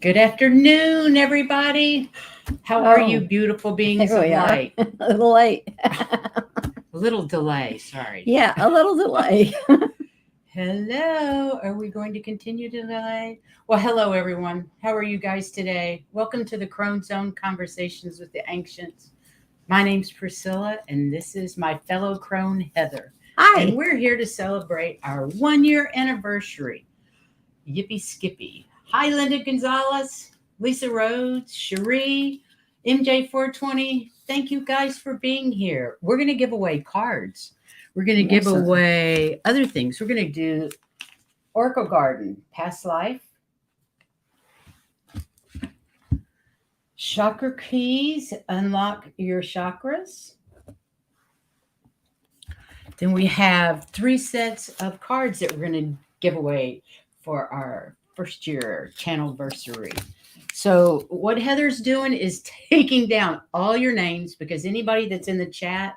Good afternoon, everybody. How are you, Oh, beautiful beings here of we are. light? A little late. A little delay, sorry. Yeah, a little delay. Hello. Are we going to continue to delay? Well, hello, everyone. How are you guys today? Welcome to the Crone Zone Conversations with the Ancients. My name's Priscilla, and this is my fellow crone, Heather. And Hi. we're here to celebrate our 1 year anniversary. Yippee Skippy. Hi, Linda Gonzalez, Lisa Rhodes, Cherie, MJ420. Thank you guys for being here. We're going to give away cards. We're going to give Yes, sir. away other things. We're going to do Oracle Garden, Past Life, Chakra Keys, Unlock Your Chakras. Then we have 3 sets of cards that we're going to give away for our first year channelversary. So what Heather's doing is taking down all your names because anybody that's in the chat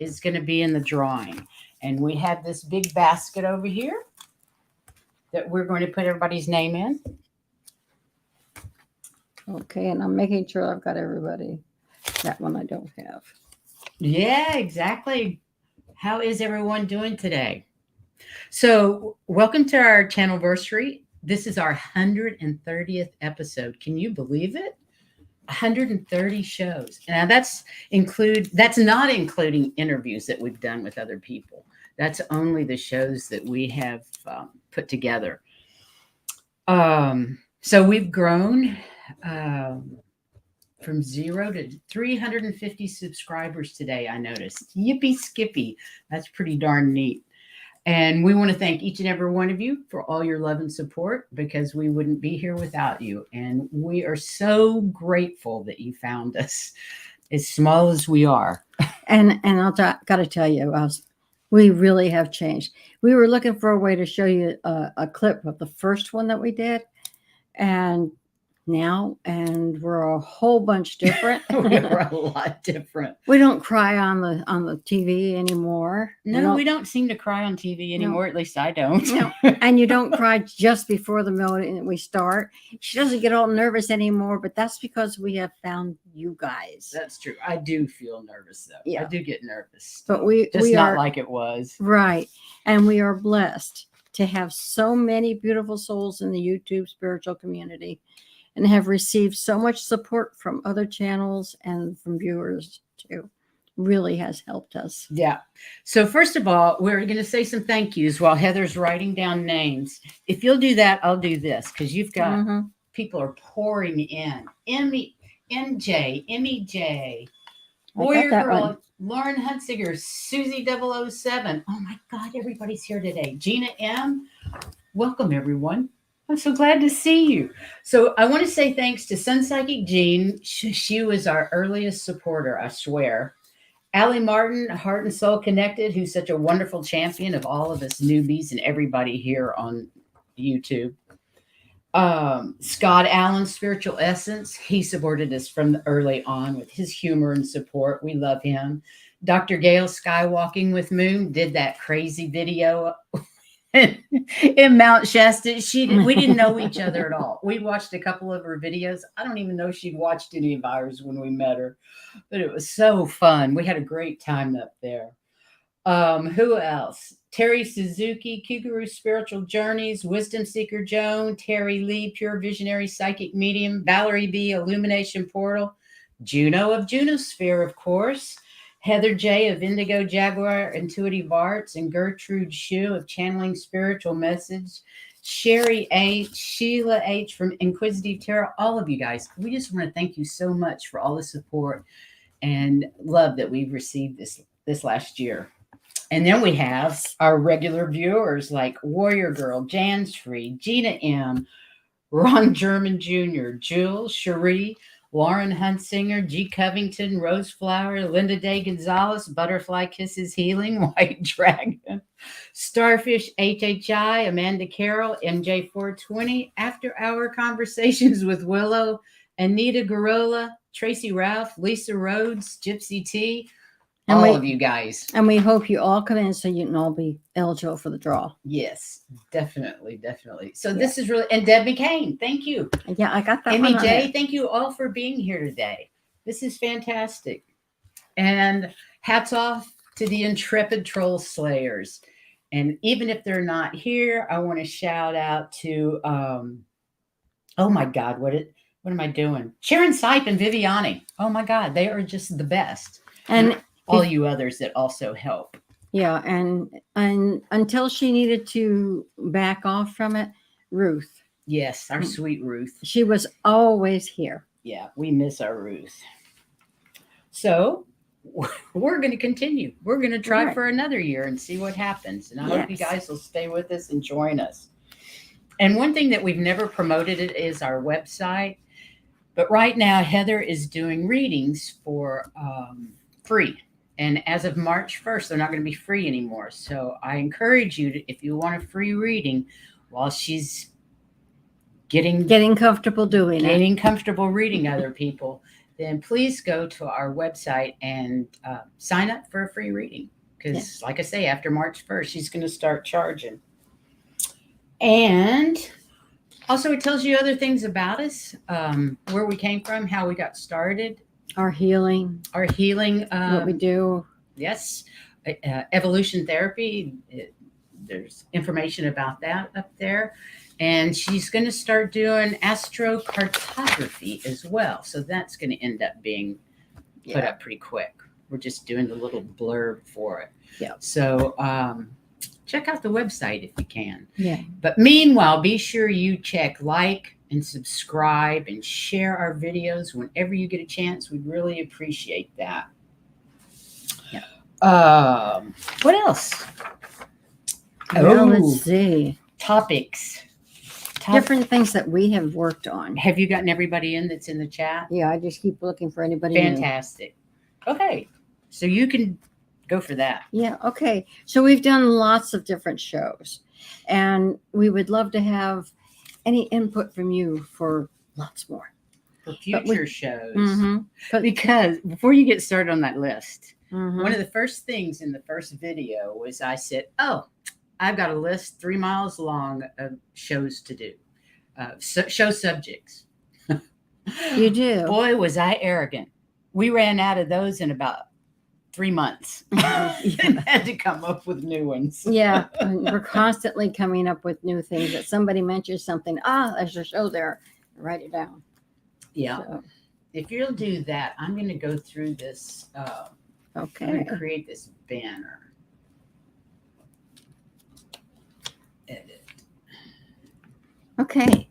is going to be in the drawing. And we have this big basket over here that we're going to put everybody's name in. Okay, and I'm making sure I've got everybody. That one I don't have. Yeah, exactly. How is everyone doing today? So, welcome to our channelversary. This is our 130th episode. Can you believe it? 130 shows. Now that's not including interviews that we've done with other people. That's only the shows that we have put together. So we've grown from 0 to 350 subscribers today. I noticed. Yippee skippy! That's pretty darn neat. And we want to thank each and every one of you for all your love and support because we wouldn't be here without you. And we are so grateful that you found us, as small as we are. And got to tell you, we really have changed. We were looking for a way to show you a clip of the first one that we did, and we're a whole bunch different. We're a lot different. We don't cry on the TV anymore. No, we don't seem to cry on TV anymore. No. At least I don't. No, and you don't cry just before the melody we start. She doesn't get all nervous anymore, but that's because we have found you guys. That's true. I do feel nervous though. Yeah. I do get nervous. But we not are like it was. right, and we are blessed to have so many beautiful souls in the YouTube spiritual community, and have received so much support from other channels and from viewers too. Really has helped us. Yeah. So first of all, we're going to say some thank yous while Heather's writing down names. If you'll do that, I'll do this because you've got people are pouring in. MJ, MEJ, Warrior Girl, Lauren Hunsinger, Susie 007. Oh my God, everybody's here today. Gina M. Welcome, everyone. I'm so glad to see you. So I want to say thanks to Sun Psychic Jean. She was our earliest supporter, I swear. Allie Martin, Heart and Soul Connected, who's such a wonderful champion of all of us newbies and everybody here on YouTube. Scott Allen, Spiritual Essence. He supported us from early on with his humor and support. We love him. Dr. Gail, Skywalking with Moon, did that crazy video in Mount Shasta. We didn't know each other at all. We watched a couple of her videos. I don't even know if she'd watched any of ours when we met her, but it was so fun. We had a great time up there. Who else? Terry Suzuki, Kuguru Spiritual Journeys, Wisdom Seeker Joan, Terry Lee, Pure Visionary Psychic Medium, Valerie B, Illumination Portal, Juno of Junosphere, of course, Heather J of Indigo Jaguar Intuitive Arts, and Gertrude Shu of Channeling Spiritual Message, Sherry H, Sheila H from Inquisitive Tarot, all of you guys. We just want to thank you so much for all the support and love that we've received this last year. And then we have our regular viewers like Warrior Girl, Jan's Free, Gina M, Ron German Jr., Jules, Cherie, Lauren Hunsinger, G. Covington, Rose Flower, Linda Day Gonzalez, Butterfly Kisses Healing, White Dragon, Starfish HHI, Amanda Carroll, MJ420, After Hour Conversations with Willow, Anita Garola, Tracy Ralph, Lisa Rhodes, Gypsy T, And all we- of you guys. And we hope you all come in so you can all be eligible for the draw. Yes, definitely, definitely. So this is really, and Deb McCain, thank you. Yeah, I got that Amy one on J, there. thank you all for being here today. This is fantastic. And hats off to the intrepid troll slayers. And even if they're not here, I want to shout out to oh my God, what am I doing? Sharon Sipe and Viviani. Oh my God, they are just the best. And all you others that also help. yeah, and until she needed to back off from it, Ruth. Yes, our sweet Ruth. She was always here. Yeah, we miss our Ruth. So we're going to continue. We're going to try for another year and see what happens. And I hope you guys will stay with us and join us. And one thing that we've never promoted it is our website. But right now, Heather is doing readings for free. And as of March 1st, they're not going to be free anymore. So I encourage you to, if you want a free reading while she's getting comfortable doing getting comfortable reading other people, then please go to our website and sign up for a free reading. Because like I say, after March 1st, she's going to start charging. And also it tells you other things about us, where we came from, how we got started. Our healing. What we do. Yes. Evolution therapy. There's information about that up there. And she's going to start doing astrocartography as well. So that's going to end up being put up pretty quick. We're just doing the little blurb for it. Yeah. So check out the website if you can. Yeah. But meanwhile, be sure you check like and subscribe and share our videos whenever you get a chance. We'd really appreciate that. Yeah. What else? Well, let's see. Topics. Different things that we have worked on. Have you gotten everybody in that's in the chat? Yeah, I just keep looking for anybody. Fantastic. Okay. So you can go for that. Yeah. Okay. So we've done lots of different shows, and we would love to have any input from you for lots more. For future shows. Mm-hmm. Because before you get started on that list, Mm-hmm. one of the first things in the first video was I said, oh, I've got a list 3 miles long of shows to do, show subjects. You do. Boy, was I arrogant. We ran out of those in about 3 months and had to come up with new ones. Yeah. And we're constantly coming up with new things that somebody mentions something. There's a show there. Write it down. Yeah. So, if you'll do that, I'm going to go through this. okay. I'm going to create this banner. Edit. Okay.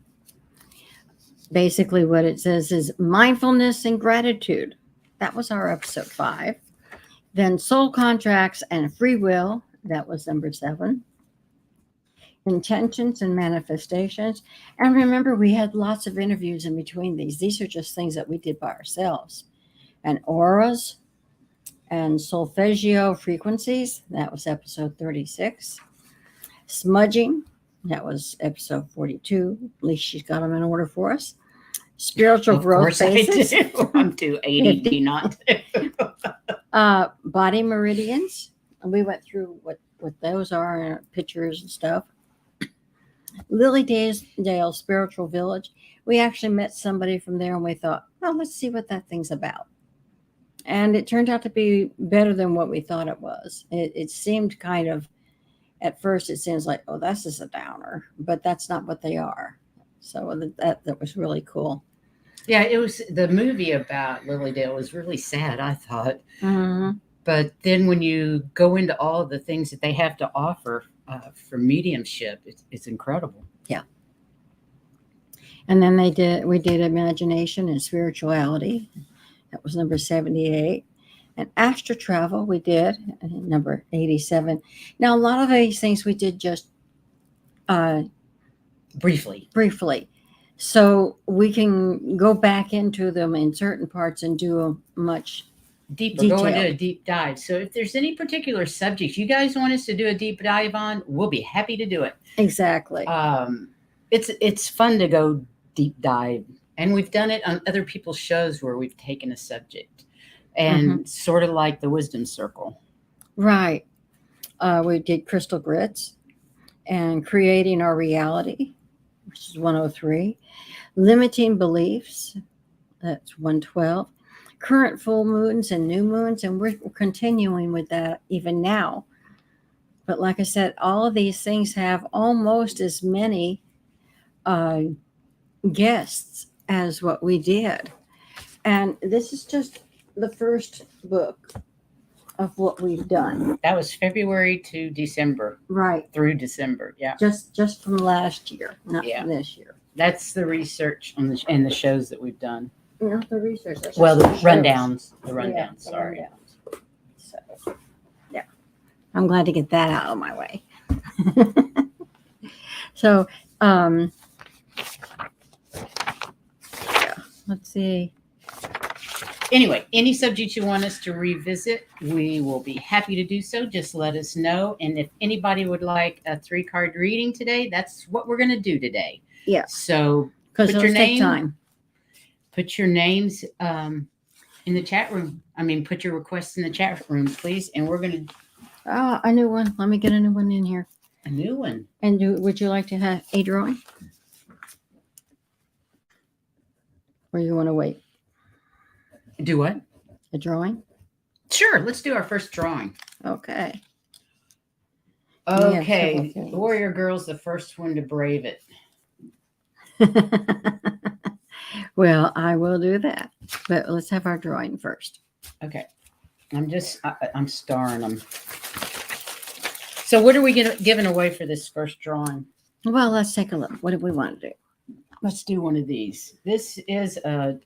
Basically, what it says is mindfulness and gratitude. That was our episode 5. Then soul contracts and free will. That was number 7. Intentions and manifestations. And remember, we had lots of interviews in between these. These are just things that we did by ourselves. And auras and solfeggio frequencies. That was episode 36. Smudging. That was episode 42. At least she's got them in order for us. Spiritual growth phases. I do. I'm too ADD not to. Body meridians. And we went through what those are and pictures and stuff. Lily Dale Spiritual Village. We actually met somebody from there and we thought, well, let's see what that thing's about. And it turned out to be better than what we thought it was. It seemed kind of, at first it seems like, oh, that's just a downer, but that's not what they are. So that was really cool. Yeah, it was the movie about Lily Dale was really sad, I thought. Mm-hmm. But then when you go into all the things that they have to offer for mediumship, it's incredible. Yeah. And then we did imagination and spirituality. That was number 78. And astral travel we did, number 87. Now, a lot of these things we did just briefly. So we can go back into them in certain parts and do a much deeper, go into a deep dive. So if there's any particular subjects you guys want us to do a deep dive on, we'll be happy to do it. Exactly. It's fun to go deep dive. And we've done it on other people's shows where we've taken a subject and sort of like the wisdom circle. Right. We did crystal grits and creating our reality, which is 103. Limiting beliefs, that's 112. Current full moons and new moons, and we're continuing with that even now. But like I said, all of these things have almost as many guests as what we did. And this is just the first book of what we've done. That was February to December. Right. Through December, yeah. Just from last year, not from this year. That's the research on and the shows that we've done. Not the research. That's Well, the just rundowns. The shows. rundowns, Yeah, the sorry. rundowns. So, yeah. I'm glad to get that out of my way. So, yeah, let's see. Anyway, any subject you want us to revisit, we will be happy to do so. Just let us know. And if anybody would like a 3-card reading today, that's what we're going to do today. Yeah. So Because it'll take time. Put your names in the chat room. I mean, put your requests in the chat room, please. And we're going to. Oh, a new one. Let me get a new one in here. A new one. And would you like to have a drawing? Or you want to wait? Do what? A drawing? Sure. Let's do our first drawing. Okay. Okay. Warrior Girl's the first one to brave it. Well, I will do that. But let's have our drawing first. Okay. I'm starring them. So what are we giving away for this first drawing? Well, let's take a look. What do we want to do? Let's do one of these. This is a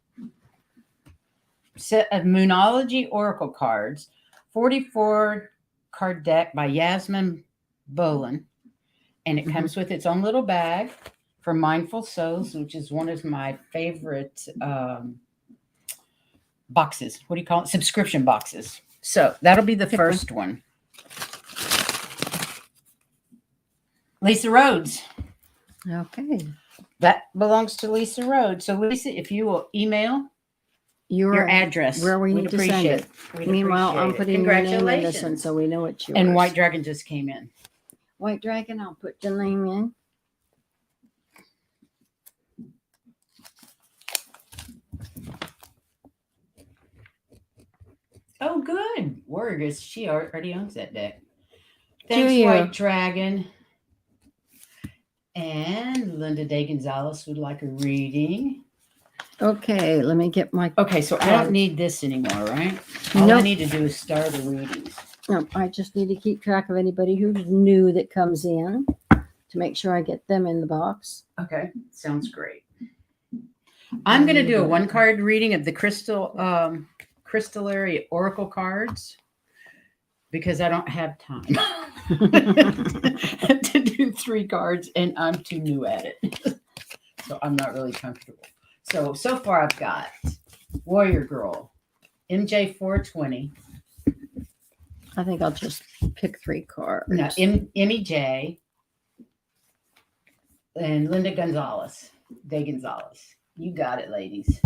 set of Moonology Oracle cards, 44 card deck by Yasmin Bolin. And it comes with its own little bag for Mindful Souls, which is one of my favorite boxes. What do you call it? Subscription boxes. So that'll be the first one. Lisa Rhodes. Okay. That belongs to Lisa Rhodes. So Lisa, if you will email your address, where we need to send it. Meanwhile, I'm putting your name in this one so we know it's yours. And White Dragon just came in. White Dragon, I'll put your name in. Oh, good. Warriors, she already owns that deck. Thanks, White Dragon. And Linda Day Gonzalez would like a reading. Okay, let me get my. Okay, so I don't need this anymore, right? All I need to do is start the readings. No, I just need to keep track of anybody who's new that comes in to make sure I get them in the box. Okay, sounds great. I'm going to do a 1-card reading of the Crystallary Oracle cards because I don't have time to do 3 cards and I'm too new at it. So I'm not really comfortable. So far I've got Warrior Girl, MJ 420. I think I'll just pick 3 cards. No, Emmy J and Linda Gonzalez, Day Gonzalez. You got it, ladies.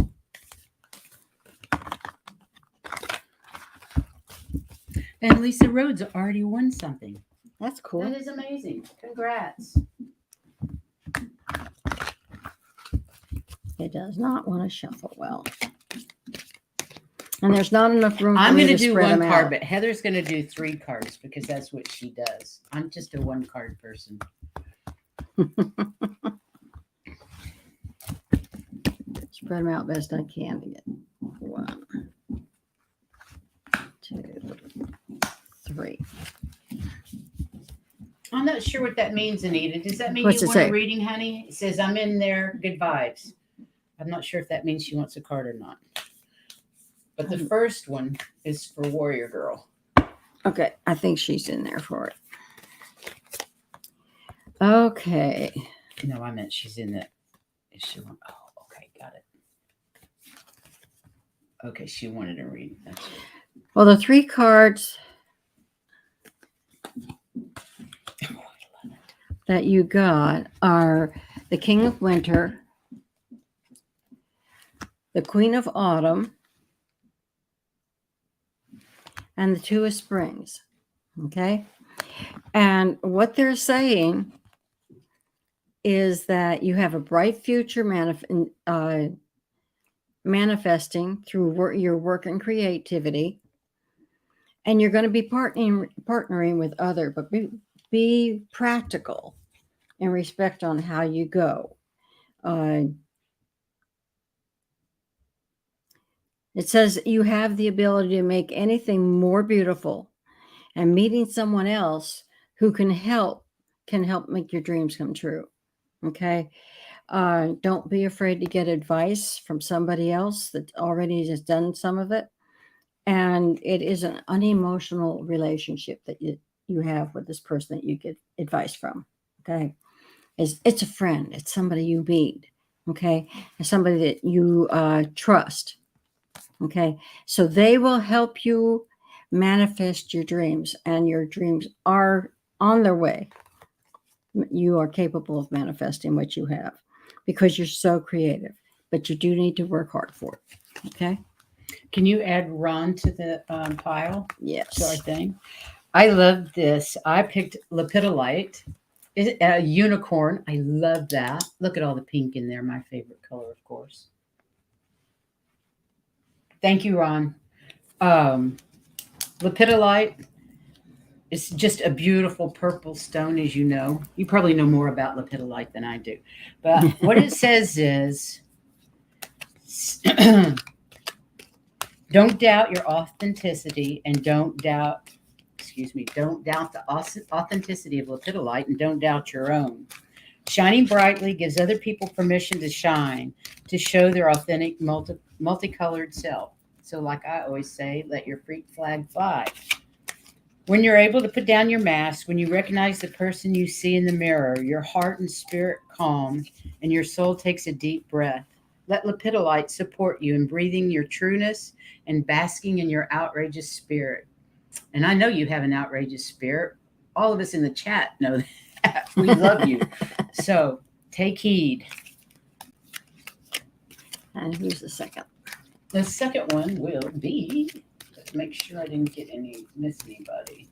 And Lisa Rhodes already won something. That's cool. That is amazing. Congrats. It does not want to shuffle well. And there's not enough room for I'm me going to do spread 1 them card, out. but Heather's going to do 3 cards because that's what she does. I'm just a 1-card person. Spread them out best I can to get 1, 2, 3. I'm not sure what that means, Anita. Does that mean What's you it want say? a reading, honey? It says, I'm in there. Good vibes. I'm not sure if that means she wants a card or not. But the first one is for Warrior Girl. Okay, I think she's in there for it. Okay. No, I meant she's in the. Is she? Oh, okay, got it. Okay, she wanted a reading. That's it. Well, the 3 cards that you got are the King of Winter, the Queen of Autumn, and the Two of Springs. Okay. And what they're saying is that you have a bright future manifesting through your work and creativity. And you're going to be partnering with others, but be practical and respect on how you go. It says you have the ability to make anything more beautiful, and meeting someone else who can help make your dreams come true. Okay. Don't be afraid to get advice from somebody else that already has done some of it. And it is an unemotional relationship that you have with this person that you get advice from. Okay. It's a friend. It's somebody you meet. Okay. It's somebody that you trust. Okay. So they will help you manifest your dreams, and your dreams are on their way. You are capable of manifesting what you have because you're so creative, but you do need to work hard for it. Okay. Can you add Ron to the pile? Yes. Sure thing. I love this. I picked lepidolite. Is a unicorn. I love that. Look at all the pink in there. My favorite color, of course. Thank you, Ron. Lepidolite is just a beautiful purple stone, as you know. You probably know more about lepidolite than I do. But what it says is, don't doubt your authenticity, and don't doubt the authenticity of lepidolite, and don't doubt your own. Shining brightly gives other people permission to shine, to show their authentic multicolored self. So like I always say, let your freak flag fly. When you're able to put down your mask, when you recognize the person you see in the mirror, your heart and spirit calm, and your soul takes a deep breath. Let lepidolite support you in breathing your trueness and basking in your outrageous spirit. And I know you have an outrageous spirit. All of us in the chat know that. We love you. So take heed. And who's the second? The second one will be, let's make sure I didn't miss anybody.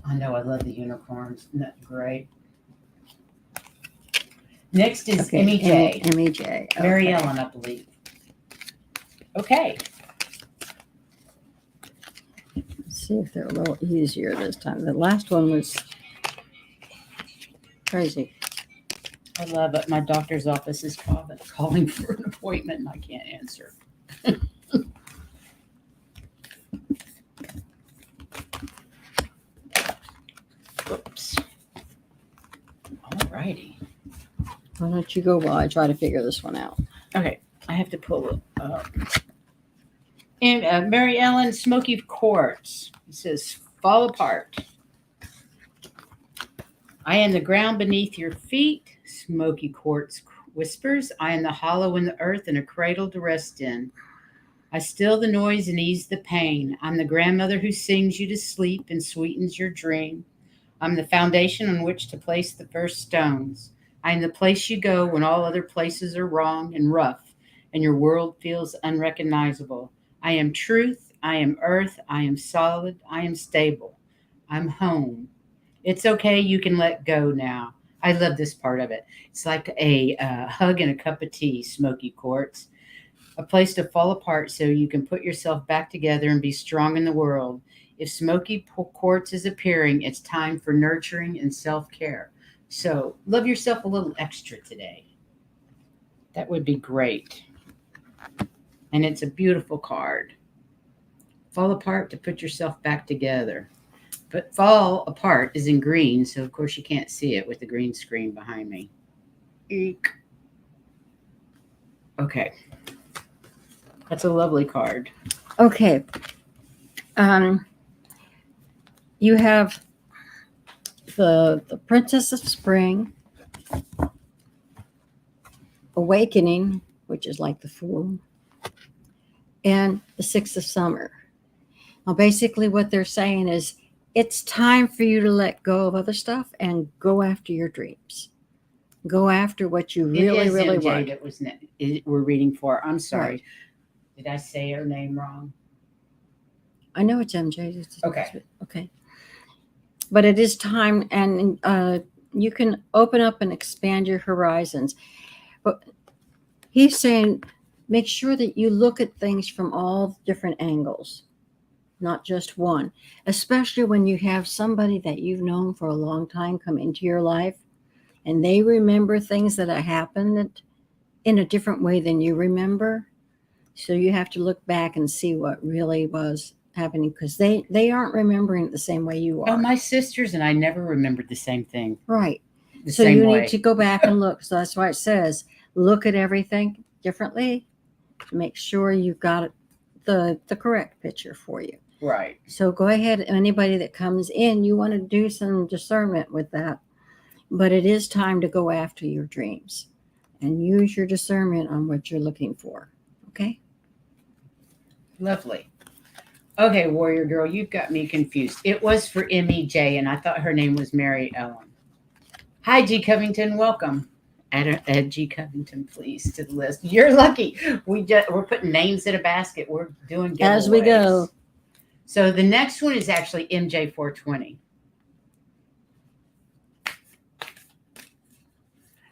I know I love the unicorns. Isn't that great? Next is MEJ. MEJ. Okay. Mary Ellen, I believe. Okay. Let's see if they're a little easier this time. The last one was crazy. I love it. My doctor's office is calling for an appointment, and I can't answer. Oops. All righty. Why don't you go while I try to figure this one out? Okay. I have to pull it up. And Mary Ellen, Smokey Quartz. It says, fall apart. I am the ground beneath your feet, Smokey Quartz whispers. I am the hollow in the earth and a cradle to rest in. I still the noise and ease the pain. I'm the grandmother who sings you to sleep and sweetens your dream. I'm the foundation on which to place the first stones. I am the place you go when all other places are wrong and rough and your world feels unrecognizable. I am truth. I am earth. I am solid. I am stable. I'm home. It's okay. You can let go now. I love this part of it. It's like a hug and a cup of tea, Smokey Quartz. A place to fall apart so you can put yourself back together and be strong in the world. If Smokey Quartz is appearing, it's time for nurturing and self-care. So love yourself a little extra today. That would be great. And it's a beautiful card. Fall apart to put yourself back together. But fall apart is in green, so of course you can't see it with the green screen behind me. Eek. Okay. That's a lovely card. Okay. You have the Princess of Spring, Awakening, which is like the Fool, and the Six of Summer. Now, basically what they're saying is it's time for you to let go of other stuff and go after your dreams. Go after what you really, really want. That was we're reading for. I'm sorry. Right. Did I say her name wrong? I know it's MJ. Okay. Okay. But it is time, and you can open up and expand your horizons. But he's saying make sure that you look at things from all different angles, not just one, especially when you have somebody that you've known for a long time come into your life and they remember things that have happened in a different way than you remember. So you have to look back and see what really was happening, because they aren't remembering it the same way you Oh, are. my sisters and I never remembered the same thing. Right. The So same you way. need to go back and look. So that's why it says look at everything differently to make sure you've got the correct picture for you. Right. So go ahead. Anybody that comes in, you want to do some discernment with that. But it is time to go after your dreams and use your discernment on what you're looking for. Okay? Lovely. Okay, Warrior Girl, you've got me confused. It was for MEJ, and I thought her name was Mary Ellen. Hi, G. Covington. Welcome. Add G. Covington, please, to the list. You're lucky. We're putting names in a basket. We're doing giveaways. As we go. So the next one is actually MJ420.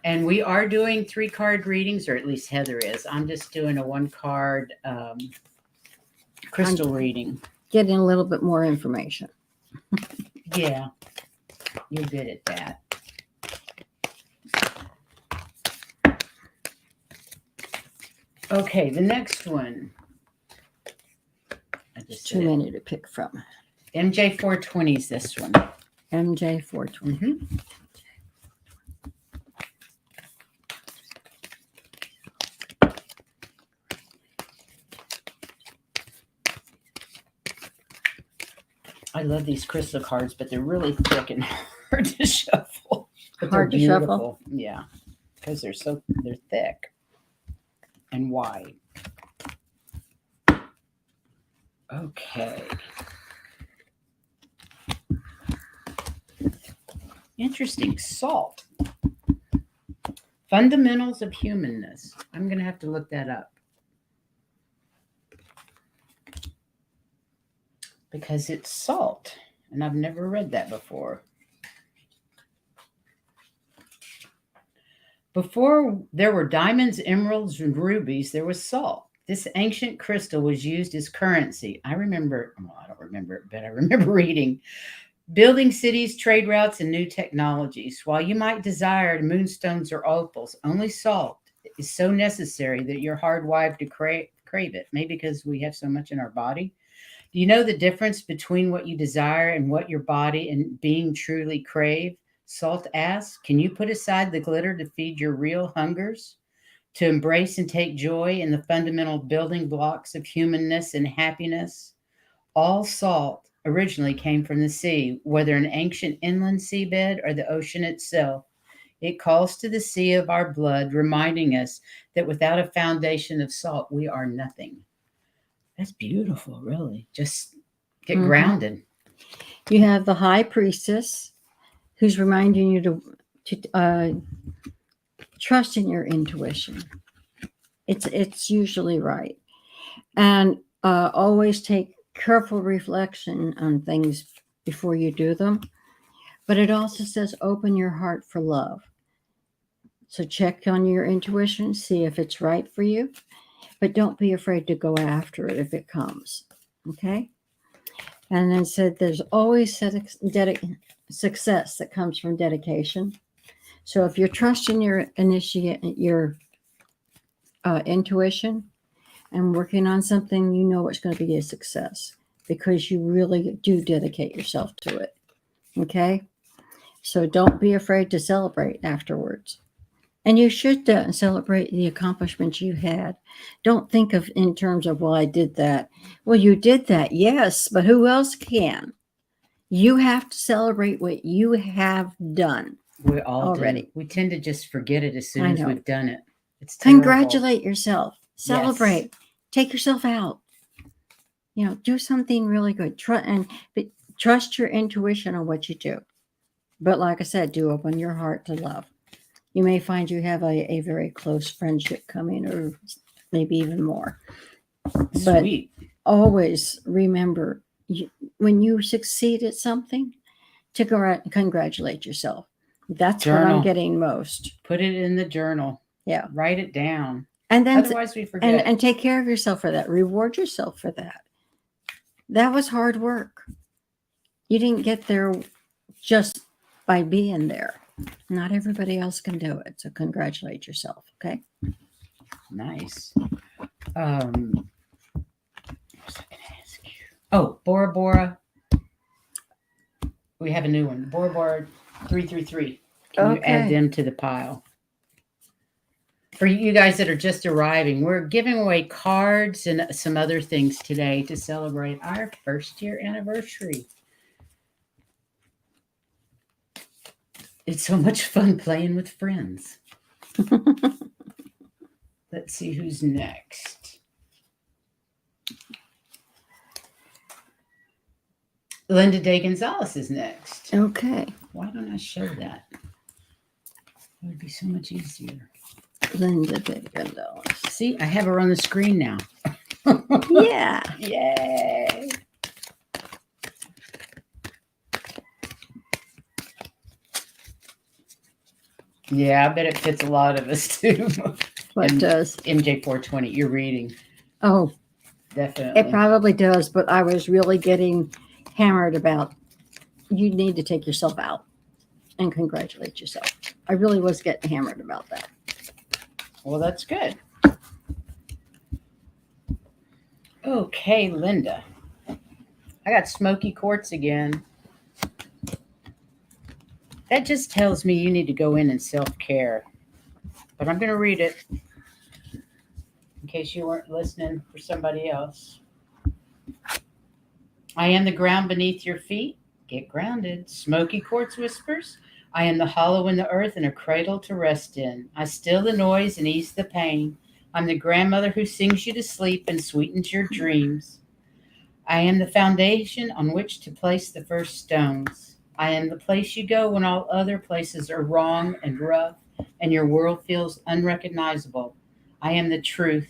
And we are doing 3-card readings, or at least Heather is. I'm just doing a 1-card crystal reading. Getting a little bit more information. Yeah, you're good at that. Okay, the next one. There's too many to pick from. MJ420 is this one. MJ420. Mm-hmm. I love these crystal cards, but they're really thick and hard to shuffle. But Hard to shuffle? Yeah, because they're thick and wide. Okay. Interesting. Salt. Fundamentals of humanness. I'm going to have to look that up. Because it's salt, and I've never read that before. Before there were diamonds, emeralds, and rubies, there was salt. This ancient crystal was used as currency. I don't remember it, but I remember reading. Building cities, trade routes, and new technologies. While you might desire moonstones or opals, only salt is so necessary that you're hardwired to crave it. Maybe because we have so much in our body. Do you know the difference between what you desire and what your body and being truly crave? Salt asks, can you put aside the glitter to feed your real hungers? To embrace and take joy in the fundamental building blocks of humanness and happiness? All salt originally came from the sea, whether an ancient inland seabed or the ocean itself. It calls to the sea of our blood, reminding us that without a foundation of salt, we are nothing. That's beautiful, really. Just get grounded. You have the high priestess, who's reminding you to trust in your intuition. It's usually right, and always take careful reflection on things before you do them. But it also says open your heart for love. So check on your intuition, see if it's right for you. But don't be afraid to go after it if it comes. Okay? And then said there's always success that comes from dedication. So if you're trusting your intuition and working on something, you know it's going to be a success because you really do dedicate yourself to it. Okay? So don't be afraid to celebrate afterwards. And you should celebrate the accomplishments you had. Don't think of in terms of, well, I did that. Well, you did that, yes, but who else can? You have to celebrate what you have done. We all already. do. We tend to just forget it as soon as we've done it. It's Congratulate yourself. Celebrate. Yes. Take yourself out. Do something really good. Trust your intuition on what you do. But like I said, do open your heart to love. You may find you have a very close friendship coming, or maybe even more. But Sweet. always remember, when you succeed at something, to congratulate yourself. That's what Journal. I'm getting most. Put it in the journal. Yeah. Write it down. And then Otherwise we forget. and take care of yourself for that. Reward yourself for that. That was hard work. You didn't get there just by being there. Not everybody else can do it. So congratulate yourself. Okay. Nice. What was I gonna ask you? Oh, Bora Bora. We have a new one. Bora Bora 333. Can you add Okay. them to the pile? For you guys that are just arriving, we're giving away cards and some other things today to celebrate our 1st year anniversary. It's so much fun playing with friends. Let's see who's next. Linda Day Gonzalez is next. Okay. Why don't I show that? It would be so much easier. Linda Gonzalez. See, I have her on the screen now. Yeah. Yay. Yeah, I bet it fits a lot of us too. What And does? MJ420, you're reading. Oh, Definitely. it probably does, but I was really getting hammered about, you need to take yourself out and congratulate yourself. I really was getting hammered about that. Well, that's good. Okay, Linda. I got Smokey Quartz again. That just tells me you need to go in and self-care. But I'm going to read it in case you weren't listening for somebody else. I am the ground beneath your feet. Get grounded. Smokey Quartz whispers. I am the hollow in the earth and a cradle to rest in. I still the noise and ease the pain. I'm the grandmother who sings you to sleep and sweetens your dreams. I am the foundation on which to place the first stones. I am the place you go when all other places are wrong and rough and your world feels unrecognizable. I am the truth.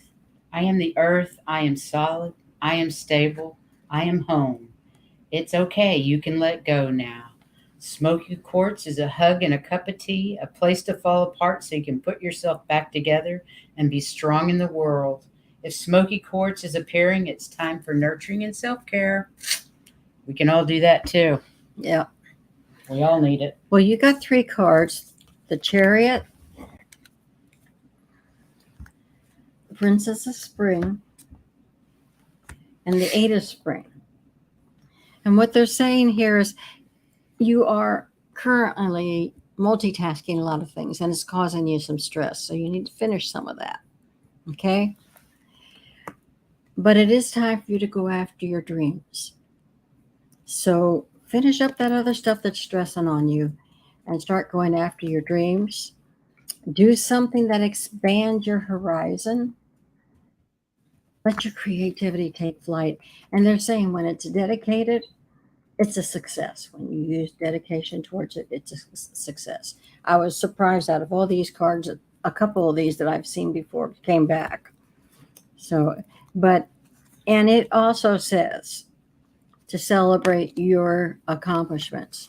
I am the earth. I am solid. I am stable. I am home. It's okay. You can let go now. Smoky Quartz is a hug and a cup of tea, a place to fall apart so you can put yourself back together and be strong in the world. If Smoky Quartz is appearing, it's time for nurturing and self-care. We can all do that too. Yeah. We all need it. Well, you got 3 cards: the Chariot, Princess of Spring, and the 8 of Spring. And what they're saying here is you are currently multitasking a lot of things, and it's causing you some stress. So you need to finish some of that. Okay? But it is time for you to go after your dreams. So finish up that other stuff that's stressing on you and start going after your dreams. Do something that expands your horizon. Let your creativity take flight. And they're saying when it's dedicated, it's a success. When you use dedication towards it, it's a success. I was surprised out of all these cards, a couple of these that I've seen before came back. So, and it also says to celebrate your accomplishments.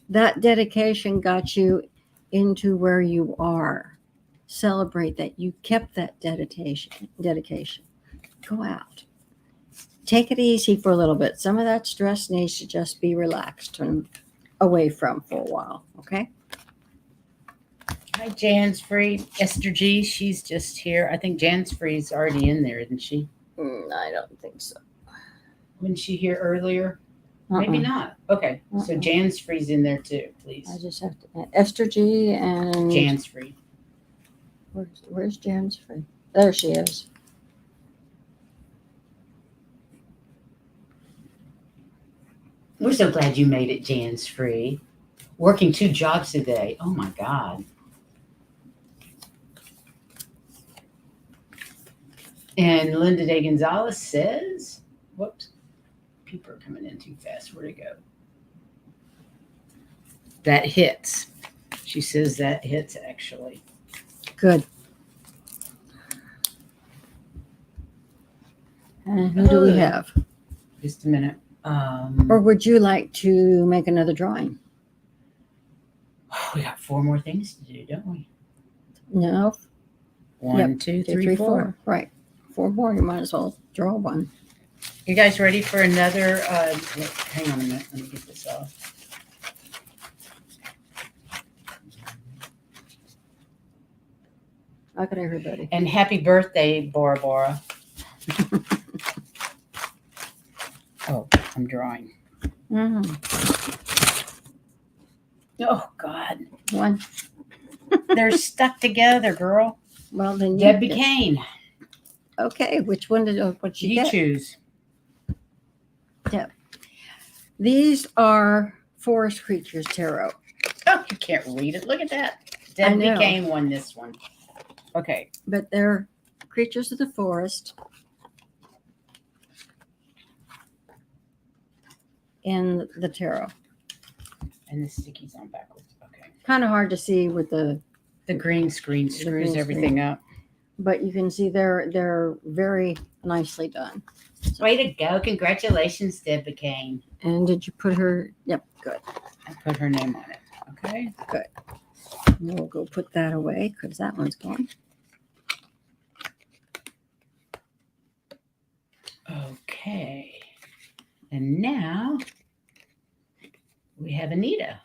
That dedication got you into where you are. Celebrate that you kept that dedication. Go out. Take it easy for a little bit. Some of that stress needs to just be relaxed and away from for a while. Okay? Hi, Jan's Free. Esther G, she's just here. I think Jan's Free's already in there, isn't she? I don't think so. Wasn't she here earlier? Maybe not. Okay. So Jan's Free's in there too, please. I just have to. Esther G and Jan's Free. Where's Jan's Free? There she is. We're so glad you made it, Jan's Free. Working 2 jobs today. Oh my God. And Linda Day Gonzalez says, whoops, people are coming in too fast. Where'd it go? That hits. She says that hits actually. Good. And who do we Oh. have? Just a minute. Or would you like to make another drawing? We got 4 more things to do, don't we? No. 1, 2, 3, 4. Right. 4 more. You might as well draw one. You guys ready for another? Hang on a minute. Let me get this off. How can everybody? And happy birthday, Bora Bora. Oh, I'm drawing. Oh, God. One. They're stuck together, girl. Well, then Debbie Kane. Okay, which one did what you You get? choose. Yep. These are Forest Creatures Tarot. Oh, you can't read it. Look at that. I Debbie know. Kane won this one. Okay. But they're creatures of the forest. In the tarot. And the sticky's on backwards. Okay. Kind of hard to see with the green screen screws green everything screen. up. But you can see they're very nicely done. Way to go. Congratulations, Debbie Kane. And did you put her? Yep, good. I put her name on it. Okay. Good. We'll go put that away because that one's gone. Okay. And now we have Anita.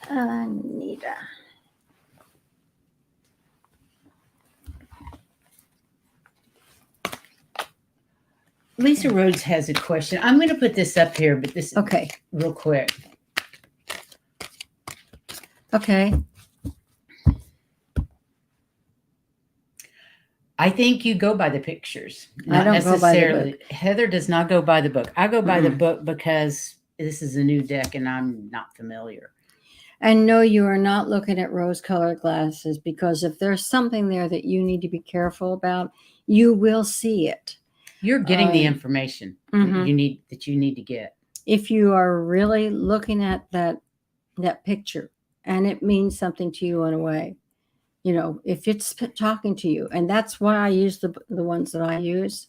Anita. Lisa Rhodes has a question. I'm going to put this up here, but this Okay. real quick. Okay. I think you go by the pictures. I don't go by the book. Heather does not go by the book. I go by the book because this is a new deck and I'm not familiar. And no, you are not looking at rose-colored glasses because if there's something there that you need to be careful about, you will see it. You're getting the information Mhm. you need to get. If you are really looking at that picture and it means something to you in a way, you know, if it's talking to you, and that's why I use the ones that I use,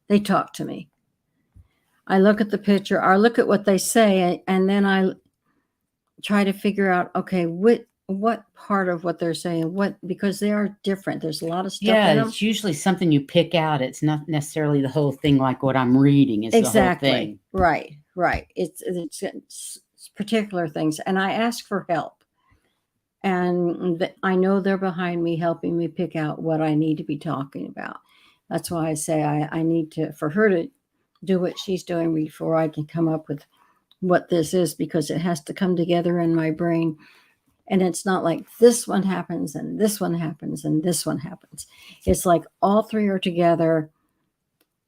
they talk to me. I look at the picture, I look at what they say, and then I try to figure out, okay, what part of what they're saying, because they are different. There's a lot of stuff in them. It's usually something you pick out. It's not necessarily the whole thing like what I'm reading is Exactly. the whole thing. Right. It's particular things. And I ask for help. And I know they're behind me, helping me pick out what I need to be talking about. That's why I say I need for her to do what she's doing before I can come up with what this is, because it has to come together in my brain. And it's not like this one happens and this one happens and this one happens. It's like all three are together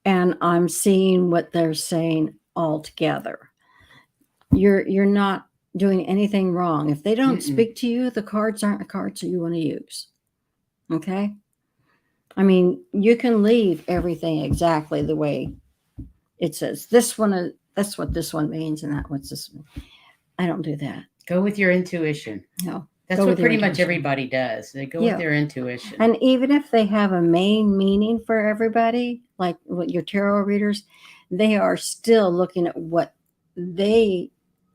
and I'm seeing what they're saying all together. You're not doing anything wrong. If they don't speak to you, the cards aren't the cards that you want to use. Okay? I mean, you can leave everything exactly the way it says. That's what this one means, and what's this one. I don't do that. Go with your intuition. No. That's what pretty much everybody does. They go with their intuition. And even if they have a main meaning for everybody, like what your tarot readers, they are still looking at what they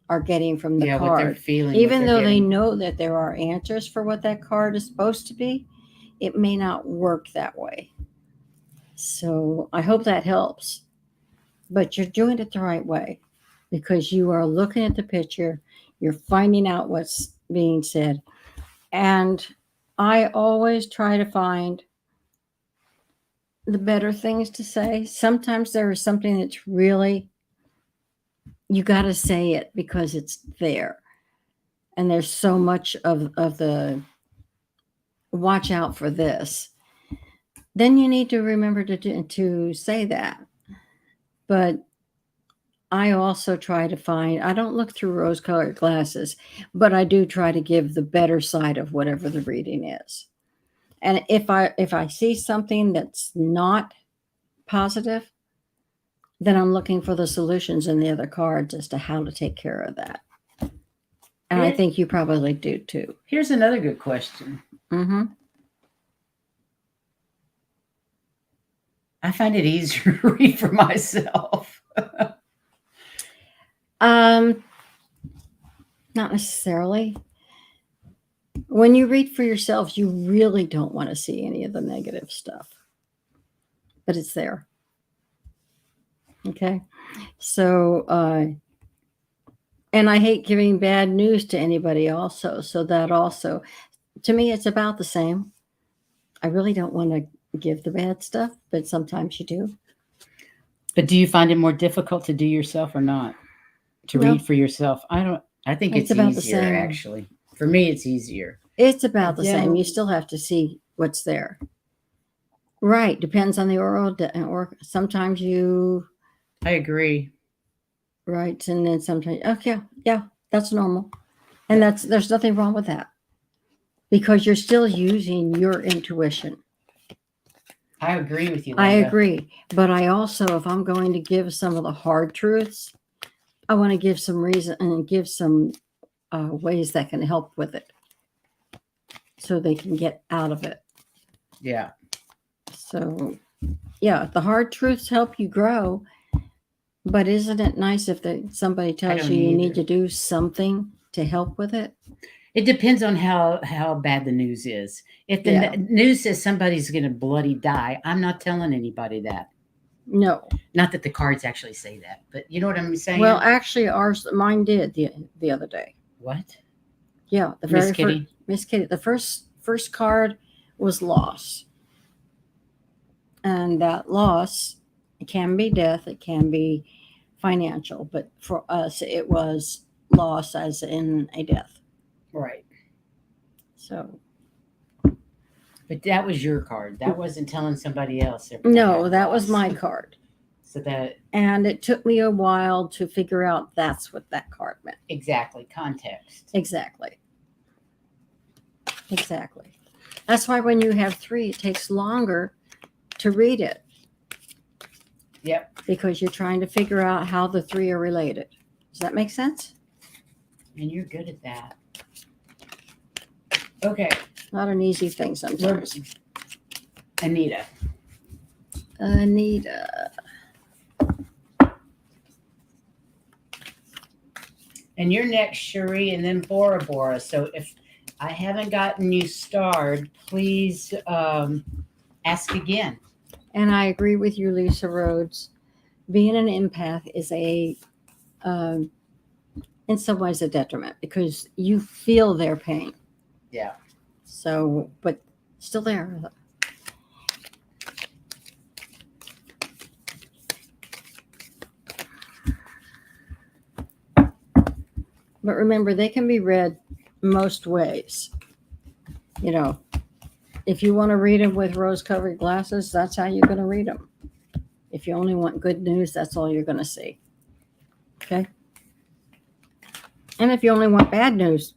are getting from the card. What they're feeling. Even though they know that there are answers for what that card is supposed to be, it may not work that way. So I hope that helps. But you're doing it the right way because you are looking at the picture, you're finding out what's being said. And I always try to find the better things to say. Sometimes there is something that's really, you got to say it because it's there. And there's so much of the watch out for this. Then you need to remember to say that. But I also try to find, I don't look through rose-colored glasses, but I do try to give the better side of whatever the reading is. And if I see something that's not positive, then I'm looking for the solutions in the other cards as to how to take care of that. And I think you probably do too. Here's another good question. I find it easier to read for myself. Not necessarily. When you read for yourself, you really don't want to see any of the negative stuff, but it's there. Okay. So, and I hate giving bad news to anybody also. So that also, to me, it's about the same. I really don't want to give the bad stuff, but sometimes you do. But do you find it more difficult to do yourself or not? To No. read for yourself? I think It's it's about the easier, same. actually. For me, it's easier. It's about the Yeah. same. You still have to see what's there. Right. Depends on the oral, or sometimes you, I agree. right. And then sometimes, okay, yeah, that's normal. And there's nothing wrong with that because you're still using your intuition. I agree with you, I Linda. agree. But I also, if I'm going to give some of the hard truths, I want to give some reason and give some ways that can help with it so they can get out of it. Yeah. So, yeah, the hard truths help you grow. But isn't it nice if somebody tells don't you you either. need to do something to help with it? It depends on how bad the news is. If the Yeah. news says somebody's going to bloody die, I'm not telling anybody that. No. Not that the cards actually say that, but you know what I'm saying? Well, actually, mine did the other day. What? Yeah, the Miss very Kitty? first Miss Kitty. The first card was loss, and that loss, it can be death, it can be financial, but for us, it was loss as in a death. Right. So But that was your card. That wasn't telling somebody else. no, that was my card. So that And it took me a while to figure out that's what that card meant. exactly context. Exactly. That's why when you have 3, it takes longer to read it. Yep. Because you're trying to figure out how the 3 are related. Does that make sense? And you're good at that. Okay. Not an easy thing sometimes. Anita. And you're next, Cherie, and then Bora Bora. So if I haven't gotten you starred, please ask again. And I agree with you, Lisa Rhodes. Being an empath is in some ways a detriment because you feel their pain. Yeah. So, but still there. But remember, they can be read most ways. You know, if you want to read them with rose-colored glasses, that's how you're going to read them. If you only want good news, that's all you're going to see. Okay? And if you only want bad news,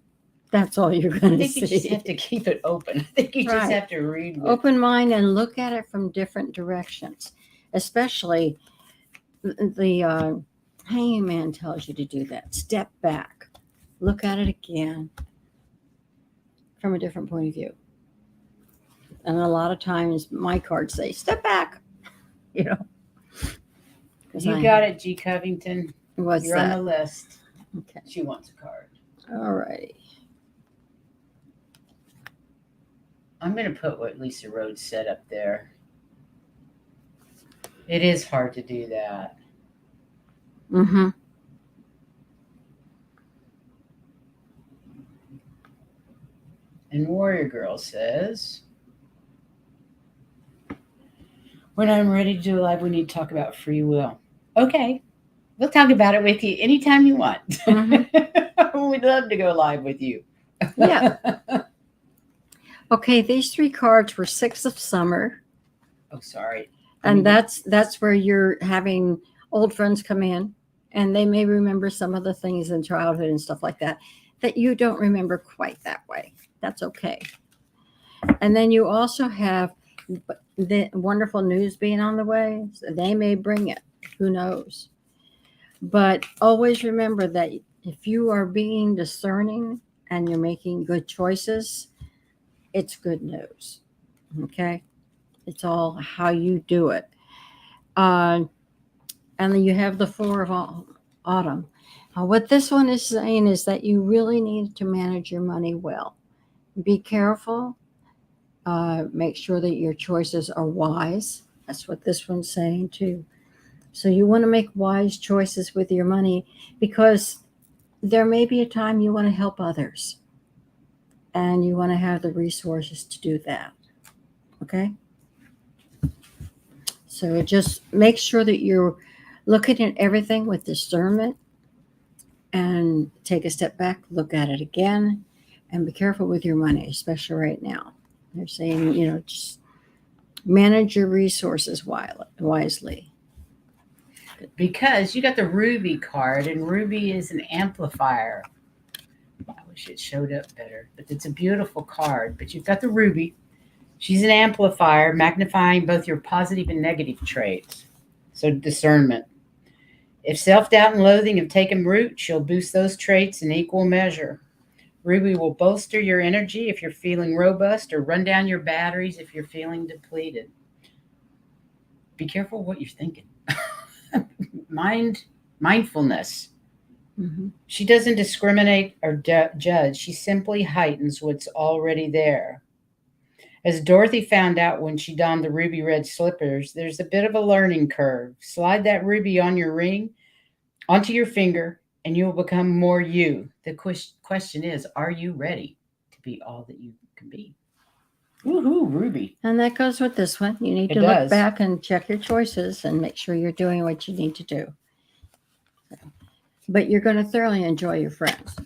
that's all you're going to see. I think you just have to keep it open. I think you just have to read. Open mind and look at it from different directions. Especially the Hanging Man tells you to do that. Step back. Look at it again from a different point of view. And a lot of times my cards say, step back. You know. You got it, G. Covington. What's You're that? on the list. Okay. She wants a card. All righty. I'm going to put what Lisa Rhodes said up there. It is hard to do that. Mm-hmm. And Warrior Girl says, when I'm ready to do a live, we need to talk about free will. Okay. We'll talk about it with you anytime you want. Mm-hmm. We'd love to go live with you. Yeah. Okay, these 3 cards were 6 of Summer. Oh, sorry. And that's where you're having old friends come in, and they may remember some of the things in childhood and stuff like that you don't remember quite that way. That's okay. And then you also have the wonderful news being on the way. So they may bring it. Who knows? But always remember that if you are being discerning and you're making good choices, it's good news. Okay? It's all how you do it. And then you have the Four of Autumn. What this one is saying is that you really need to manage your money well. Be careful. Make sure that your choices are wise. That's what this one's saying too. So you want to make wise choices with your money, because there may be a time you want to help others and you want to have the resources to do that. Okay? So just make sure that you're looking at everything with discernment, and take a step back, look at it again, and be careful with your money, especially right now. They're saying, just manage your resources wisely. Because you got the Ruby card, and Ruby is an amplifier. I wish it showed up better, but it's a beautiful card. But you've got the Ruby. She's an amplifier, magnifying both your positive and negative traits. So discernment. If self-doubt and loathing have taken root, she'll boost those traits in equal measure. Ruby will bolster your energy if you're feeling robust, or run down your batteries if you're feeling depleted. Be careful what you're thinking. Mindfulness. Mm-hmm. She doesn't discriminate or judge. She simply heightens what's already there. As Dorothy found out when she donned the ruby red slippers, there's a bit of a learning curve. Slide that ruby on your ring, onto your finger, and you will become more you. The question is, are you ready to be all that you can be? Woohoo, Ruby. And that goes with this one. You need to look back and check your choices and make sure you're doing what you need to do. But you're going to thoroughly enjoy your friends.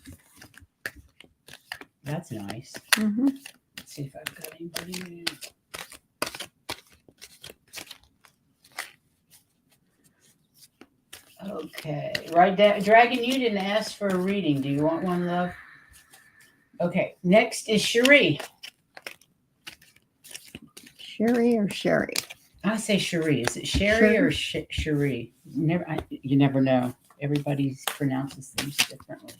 That's nice. Mm-hmm. Let's see if I've got anybody new. Okay. Right, Dragon, you didn't ask for a reading. Do you want one, love? Okay. Next is Cherie. Cherie or Sherry? I say Cherie. Is it Sherry or Cherie? You never know. Everybody pronounces things differently.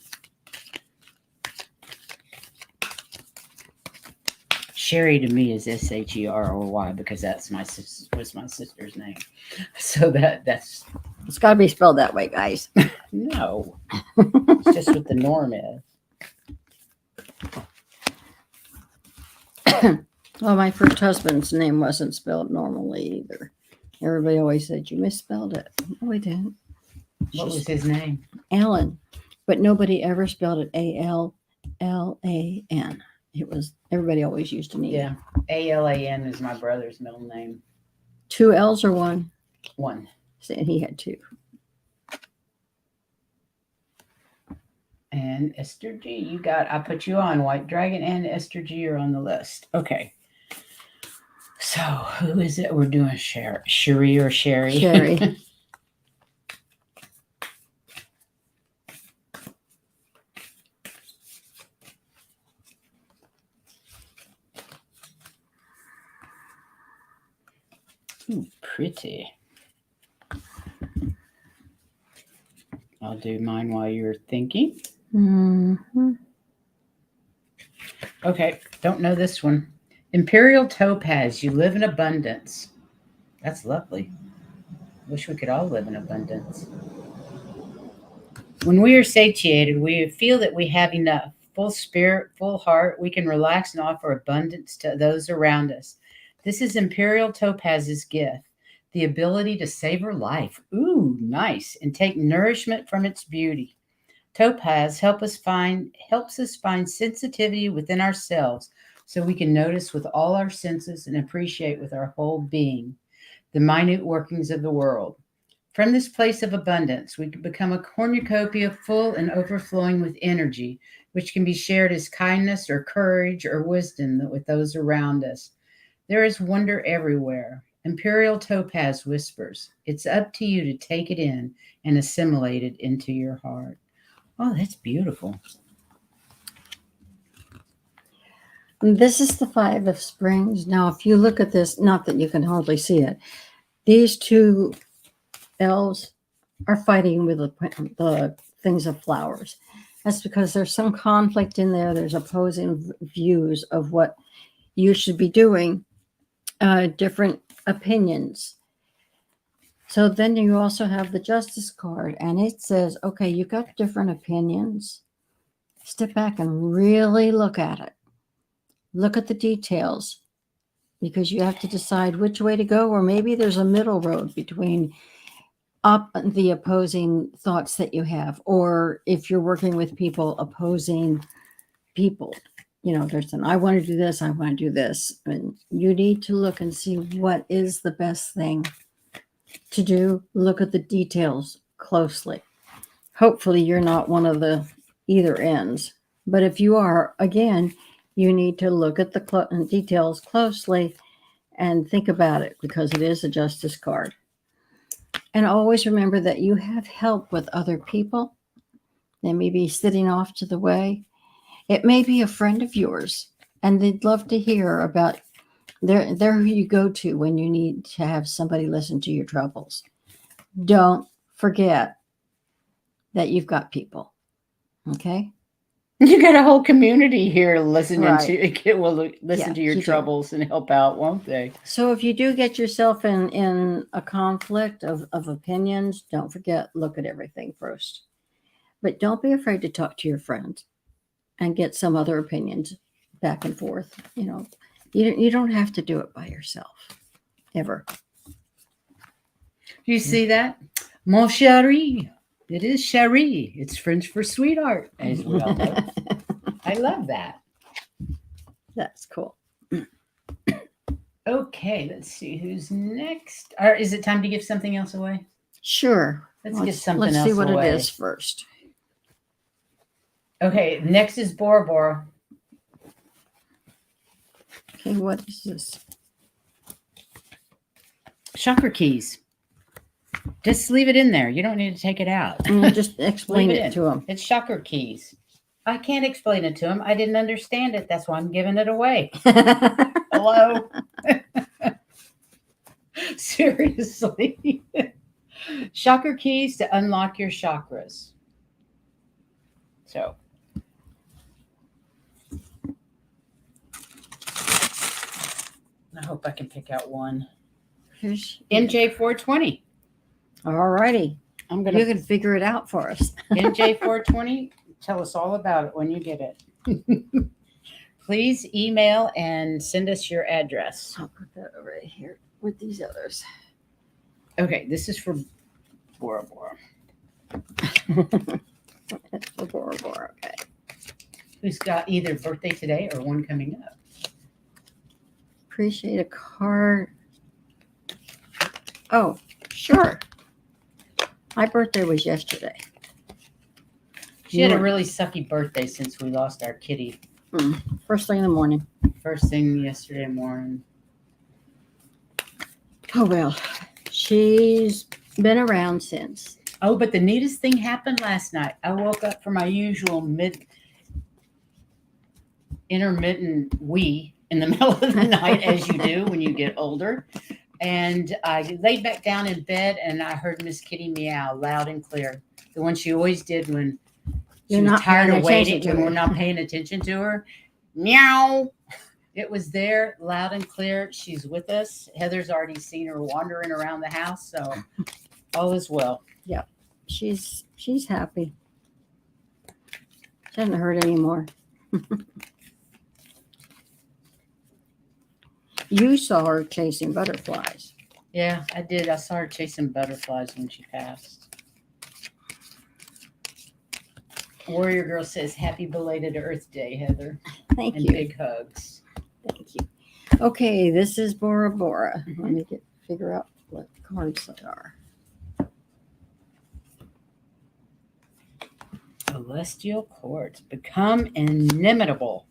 Sherry to me is Sheroy, because that's was my sister's name. So that's it's got to be spelled that way, guys. No, it's just what the norm is. Well, my first husband's name wasn't spelled normally either. Everybody always said, you misspelled it. No, we didn't. What was his name? Alan. But nobody ever spelled it Allan. It was, everybody always used Anita. Yeah. Allan is my brother's middle name. 2 L's or 1? 1. And he had 2. And Esther G, I put you on. White Dragon and Esther G are on the list. Okay. So who is it we're doing? Cherie or Sherry? Sherry. Ooh, pretty. I'll do mine while you're thinking. Mm-hmm. Okay, don't know this one. Imperial Topaz, you live in abundance. That's lovely. Wish we could all live in abundance. When we are satiated, we feel that we have enough. Full spirit, full heart, we can relax and offer abundance to those around us. This is Imperial Topaz's gift, the ability to savor life. Ooh, nice. And take nourishment from its beauty. Topaz helps us find sensitivity within ourselves, so we can notice with all our senses and appreciate with our whole being the minute workings of the world. From this place of abundance, we can become a cornucopia full and overflowing with energy, which can be shared as kindness or courage or wisdom with those around us. There is wonder everywhere. Imperial Topaz whispers, it's up to you to take it in and assimilate it into your heart. Oh, that's beautiful. This is the 5 of Springs. Now, if you look at this, not that you can hardly see it, these 2 elves are fighting with the things of flowers. That's because there's some conflict in there. There's opposing views of what you should be doing, different opinions. So then you also have the Justice card, and it says, okay, you got different opinions. Step back and really look at it. Look at the details, because you have to decide which way to go, or maybe there's a middle road between the opposing thoughts that you have, or if you're working with people, opposing people. There's I want to do this, I want to do this. And you need to look and see what is the best thing to do. Look at the details closely. Hopefully you're not one of the either ends. But if you are, again, you need to look at the details closely and think about it, because it is a Justice card. And always remember that you have help with other people. They may be sitting off to the way. It may be a friend of yours, and they'd love to hear about they're who you go to when you need to have somebody listen to your troubles. Don't forget that you've got people. Okay? You got a whole community here listening Right. listen to your troubles and help out, won't they? So if you do get yourself in a conflict of opinions, don't forget, look at everything first. But don't be afraid to talk to your friends and get some other opinions back and forth. You don't have to do it by yourself, ever. You see that? Mon chéri. It is chéri. It's French for sweetheart, as we all know. I love that. That's cool. Okay, let's see who's next. Or is it time to give something else away? Sure. Let's give something else away. Let's see what away. it is first. Okay, next is Bora Bora. Okay, what is this? Chakra keys. Just leave it in there. You don't need to take it out. Just explain it to them. It's chakra keys. I can't explain it to him. I didn't understand it. That's why I'm giving it away. Hello? Seriously. Chakra keys to unlock your chakras. So. I hope I can pick out one. MJ420. All righty. You can figure it out for us. MJ420, tell us all about it when you get it. Please email and send us your address. I'll put that over here with these others. Okay, this is for Bora Bora. That's for Bora Bora, okay. Who's got either birthday today or one coming up? Appreciate a card. Oh, sure. My birthday was yesterday. She had a really sucky birthday since we lost our kitty. First thing in the morning. First thing yesterday morning. Oh, well, she's been around since. Oh, but the neatest thing happened last night. I woke up for my usual intermittent wee in the middle of the night, as you do when you get older. And I laid back down in bed, and I heard Miss Kitty meow loud and clear. The one she always did when she was tired of waiting, when we're not paying attention to her. Meow. It was there, loud and clear. She's with us. Heather's already seen her wandering around the house, so all is well. Yeah, she's happy. She hasn't hurt anymore. You saw her chasing butterflies. Yeah, I did. I saw her chasing butterflies when she passed. Warrior Girl says, happy belated Earth Day, Heather. Thank and you. Big hugs. Thank you. Okay, this is Bora Bora. Let me figure out what cards they are. Celestial Quartz. Become inimitable.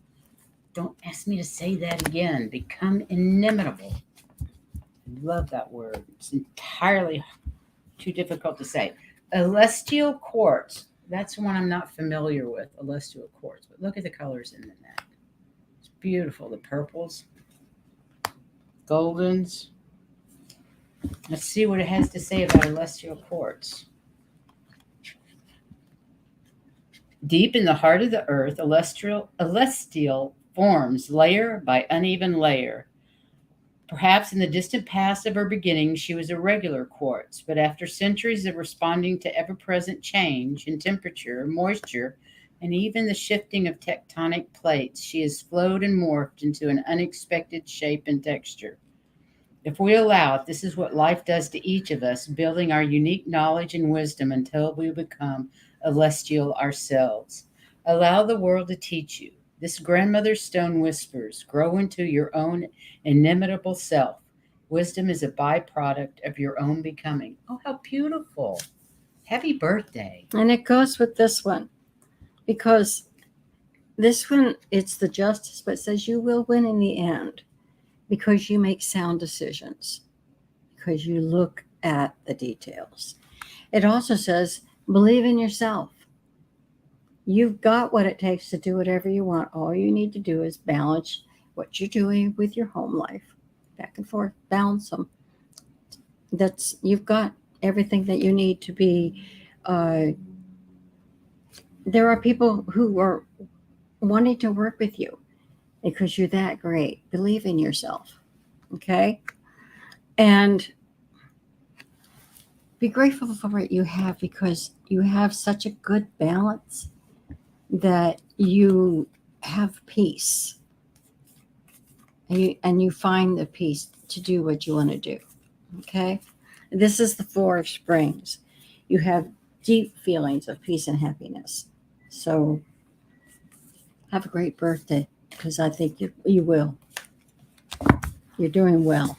Don't ask me to say that again. Become inimitable. I love that word. It's entirely too difficult to say. Celestial Quartz. That's one I'm not familiar with, Celestial Quartz. But look at the colors in that. It's beautiful. The purples, goldens. Let's see what it has to say about Celestial Quartz. Deep in the heart of the earth, celestial forms layer by uneven layer. Perhaps in the distant past of her beginning, she was a regular quartz, but after centuries of responding to ever present change in temperature, moisture, and even the shifting of tectonic plates, she has flowed and morphed into an unexpected shape and texture. If we allow it, this is what life does to each of us, building our unique knowledge and wisdom until we become celestial ourselves. Allow the world to teach you. This grandmother's stone whispers, grow into your own inimitable self. Wisdom is a byproduct of your own becoming. Oh, how beautiful. Happy birthday. And it goes with this one because this one, it's the justice, but it says you will win in the end because you make sound decisions, because you look at the details. It also says believe in yourself. You've got what it takes to do whatever you want. All you need to do is balance what you're doing with your home life. Back and forth, balance them. You've got everything that you need to be. There are people who are wanting to work with you because you're that great. Believe in yourself, okay? And be grateful for what you have because you have such a good balance that you have peace. And you find the peace to do what you want to do, okay? This is the Four of Springs. You have deep feelings of peace and happiness. So have a great birthday because I think you will. You're doing well.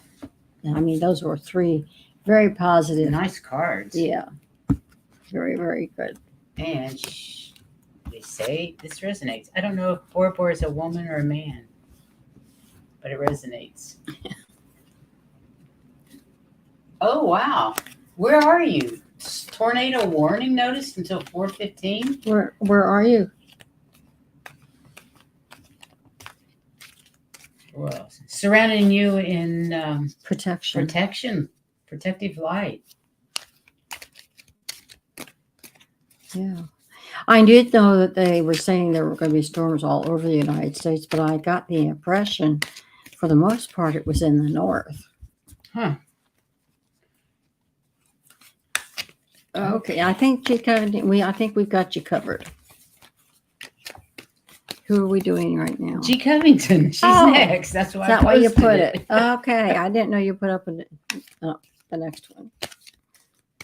I mean, those were three very positive. Nice cards. Yeah. Very, very good. And they say this resonates. I don't know if Bora Bora is a woman or a man, but it resonates. Oh, wow. Where are you? Tornado warning notice until 4:15? Where are you? Well, surrounding you in Protection. Protective light. Yeah. I did know that they were saying there were going to be storms all over the United States, but I got the impression, for the most part, it was in the north. Huh. Okay, I think I think we've got you covered. Who are we doing right now? G. Covington. She's next. That's why Is that why you put it? Okay, I didn't know you put up the next one.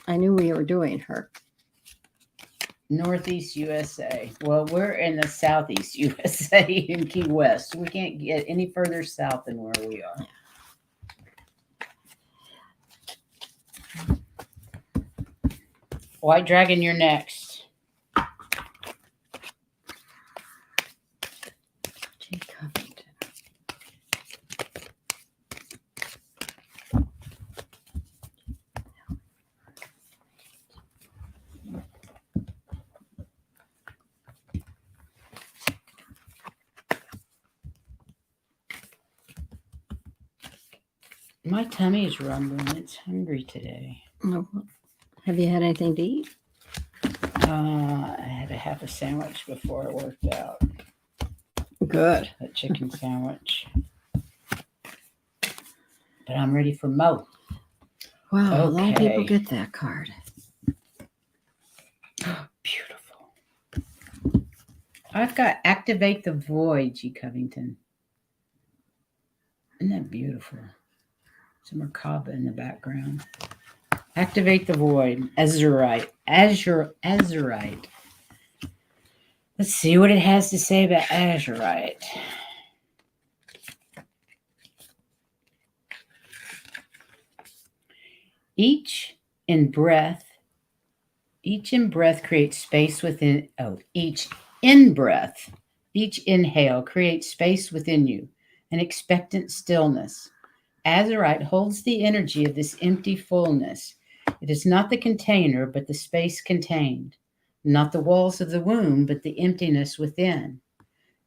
I knew we were doing her. Northeast USA. Well, we're in the Southeast USA in Key West. We can't get any further south than where we are. White Dragon, you're next. G. Covington. My tummy is rumbling. It's hungry today. Oh, have you had anything to eat? I had a half a sandwich before I worked out. Good. A chicken sandwich. But I'm ready for Mo. Wow, a lot of people Okay. get that card. Beautiful. I've got Activate the Void, G. Covington. Isn't that beautiful? Some Merkaba in the background. Activate the Void. Azurite. Azurite. Let's see what it has to say about Azurite. Each in breath creates space within. Each inhale creates space within you, an expectant stillness. Azurite holds the energy of this empty fullness. It is not the container, but the space contained. Not the walls of the womb, but the emptiness within.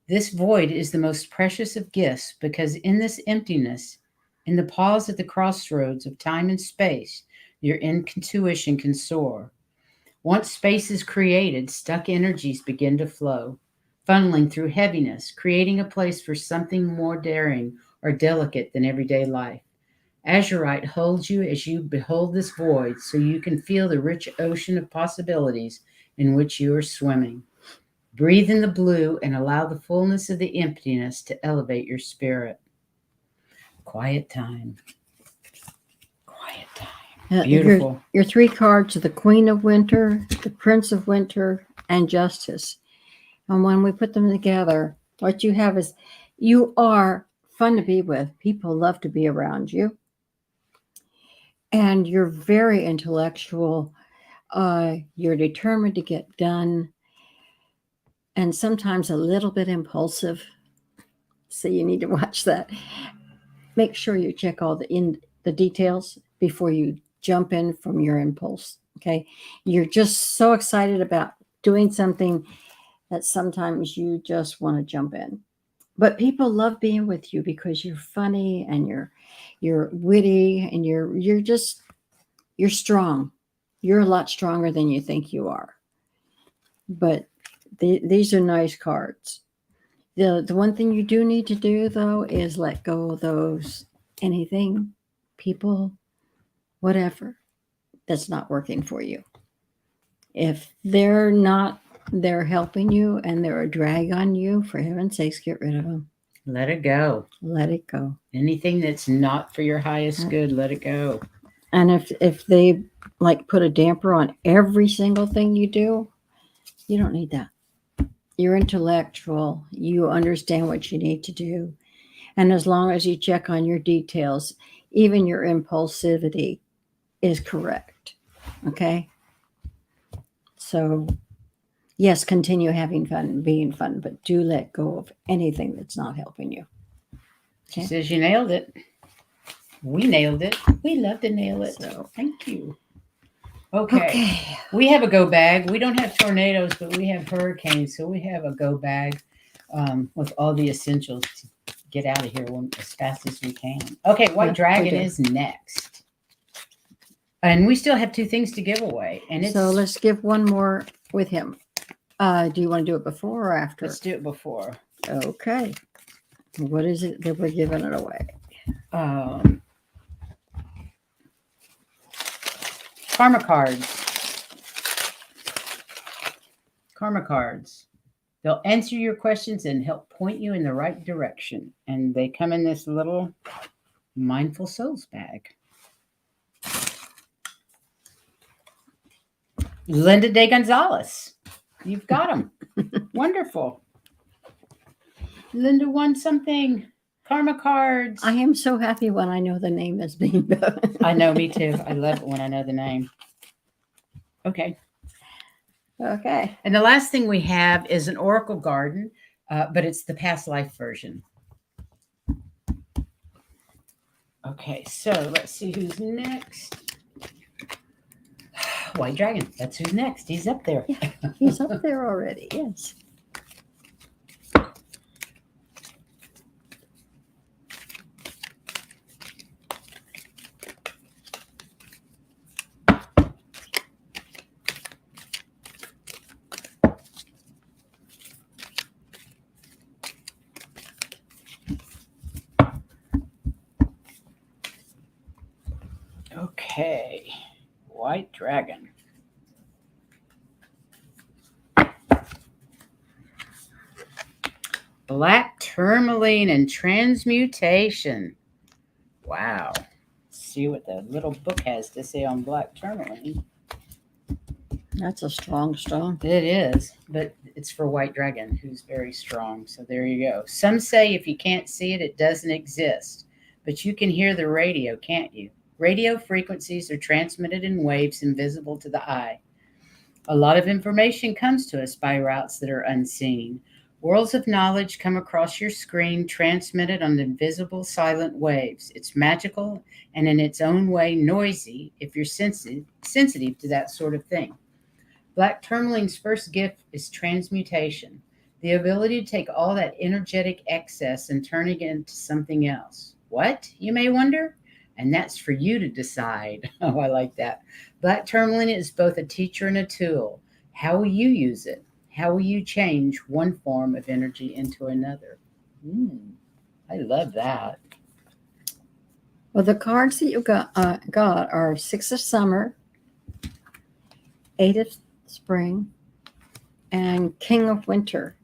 This void is the most precious of gifts because in this emptiness, in the pause at the crossroads of time and space, your intuition can soar. Once space is created, stuck energies begin to flow, funneling through heaviness, creating a place for something more daring or delicate than everyday life. Azurite holds you as you behold this void so you can feel the rich ocean of possibilities in which you are swimming. Breathe in the blue and allow the fullness of the emptiness to elevate your spirit. Quiet time. Quiet time. Beautiful. Your 3 cards are the Queen of Winter, the Prince of Winter, and Justice. And when we put them together, what you have is you are fun to be with. People love to be around you. And you're very intellectual. You're determined to get done. And sometimes a little bit impulsive. So you need to watch that. Make sure you check all the details before you jump in from your impulse. Okay. You're just so excited about doing something that sometimes you just want to jump in. But people love being with you because you're funny and you're witty and you're strong. You're a lot stronger than you think you are. But these are nice cards. The one thing you do need to do, though, is let go of those anything, people, whatever, that's not working for you. If they're helping you and they're a drag on you, for heaven's sakes, get rid of them. Let it go. Let it go. Anything that's not for your highest good, let it go. And if they like put a damper on every single thing you do, you don't need that. You're intellectual. You understand what you need to do. And as long as you check on your details, even your impulsivity is correct. Okay? So, yes, continue having fun, being fun, but do let go of anything that's not helping you. Okay? She says you nailed it. We nailed it. We love to nail it. So, thank you. Okay. We have a go bag. We don't have tornadoes, but we have hurricanes. So we have a go bag with all the essentials to get out of here as fast as we can. Okay, White Dragon is next. And we still have 2 things to give away. And so let's give one more with him. Do you want to do it before or after? Let's do it before. Okay. What is it that we're giving it away? Karma cards. Karma cards. They'll answer your questions and help point you in the right direction. And they come in this little Mindful Souls bag. Linda De Gonzalez. You've got them. Wonderful. Linda won something. Karma cards. I am so happy when I know the name is being done. I know, me too. I love it when I know the name. Okay. Okay. And the last thing we have is an Oracle Garden, but it's the past life version. Okay, so let's see who's next. White Dragon. That's who's next. He's up there. Yeah, he's up there already. Yes. Okay, White Dragon. Black Tourmaline and Transmutation. Wow. Let's see what the little book has to say on Black Tourmaline. That's a strong. It is, but it's for White Dragon, who's very strong. So there you go. Some say if you can't see it, it doesn't exist. But you can hear the radio, can't you? Radio frequencies are transmitted in waves invisible to the eye. A lot of information comes to us by routes that are unseen. Worlds of knowledge come across your screen, transmitted on invisible, silent waves. It's magical and in its own way noisy if you're sensitive to that sort of thing. Black Tourmaline's first gift is transmutation, the ability to take all that energetic excess and turn it into something else. What, you may wonder? And that's for you to decide. Oh, I like that. Black Tourmaline is both a teacher and a tool. How will you use it? How will you change one form of energy into another? I love that. Well, the cards that you got are Six of Summer, Eight of Spring, and King of Winter.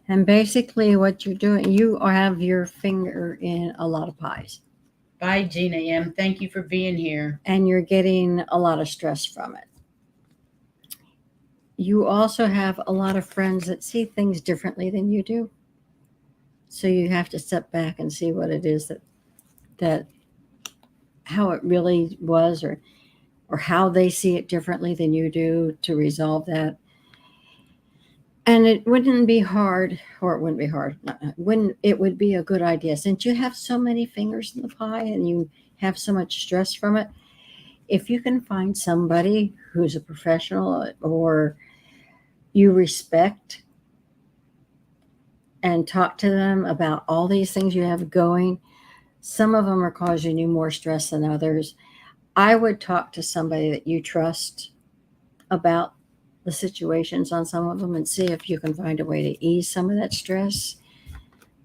And basically what you're doing, you have your finger in a lot of pies. Bye, Gina M. Thank you for being here. And you're getting a lot of stress from it. You also have a lot of friends that see things differently than you do. So you have to step back and see what it is that how it really was, or how they see it differently than you do, to resolve that. And it wouldn't be hard, or it wouldn't be hard, it would be a good idea, since you have so many fingers in the pie and you have so much stress from it, if you can find somebody who's a professional or you respect and talk to them about all these things you have going. Some of them are causing you more stress than others. I would talk to somebody that you trust about the situations on some of them and see if you can find a way to ease some of that stress.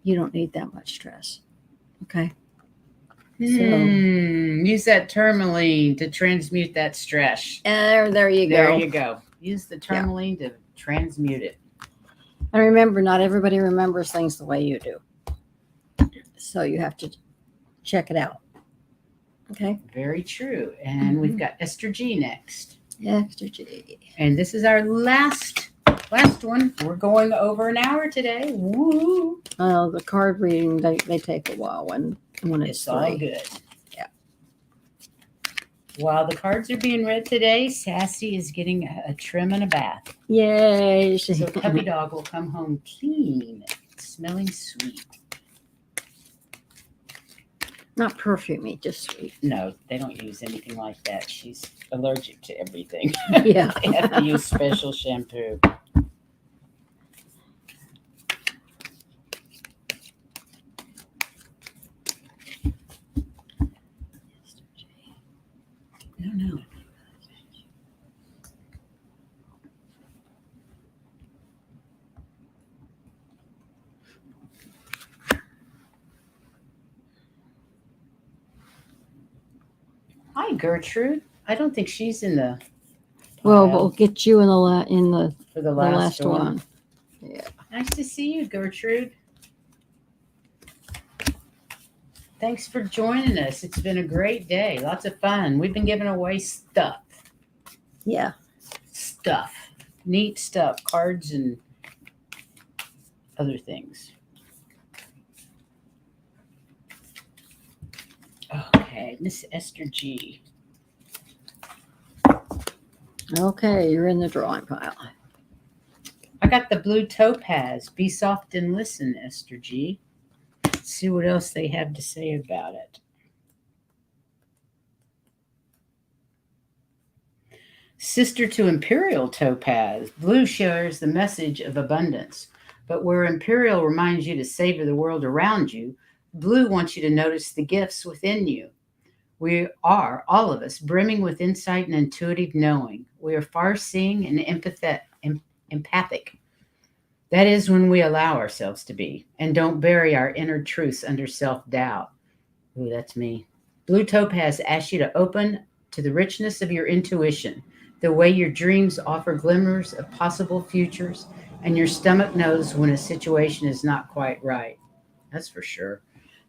You don't need that much stress. Okay. Use that tourmaline to transmute that stress. There you go. There you go. Use the tourmaline to transmute it. And remember, not everybody remembers things the way you do. So you have to check it out. Okay. Very true. And we've got Esther G next. Esther G. And this is our last one. We're going over an hour today. Woo! The card reading, they take a while when it's all three. good. Yeah. While the cards are being read today, Sassy is getting a trim and a bath. Yay! So Puppy Dog will come home clean, smelling sweet. Not perfumey, just sweet. No, they don't use anything like that. She's allergic to everything. Yeah. They have to use special shampoo. I don't know. Hi, Gertrude. I don't think she's in the. Well, we'll get you in the for the last one. one. Yeah. Nice to see you, Gertrude. Thanks for joining us. It's been a great day. Lots of fun. We've been giving away stuff. Yeah. Stuff. Neat stuff. Cards and other things. Okay, Miss Esther G. Okay, you're in the drawing pile. I got the blue topaz. Be soft and listen, Esther G. Let's see what else they have to say about it. Sister to imperial topaz. Blue shares the message of abundance. But where imperial reminds you to savor the world around you, blue wants you to notice the gifts within you. We are, all of us, brimming with insight and intuitive knowing. We are far-seeing and empathic. That is when we allow ourselves to be and don't bury our inner truths under self-doubt. Ooh, that's me. Blue topaz asks you to open to the richness of your intuition, the way your dreams offer glimmers of possible futures, and your stomach knows when a situation is not quite right. That's for sure.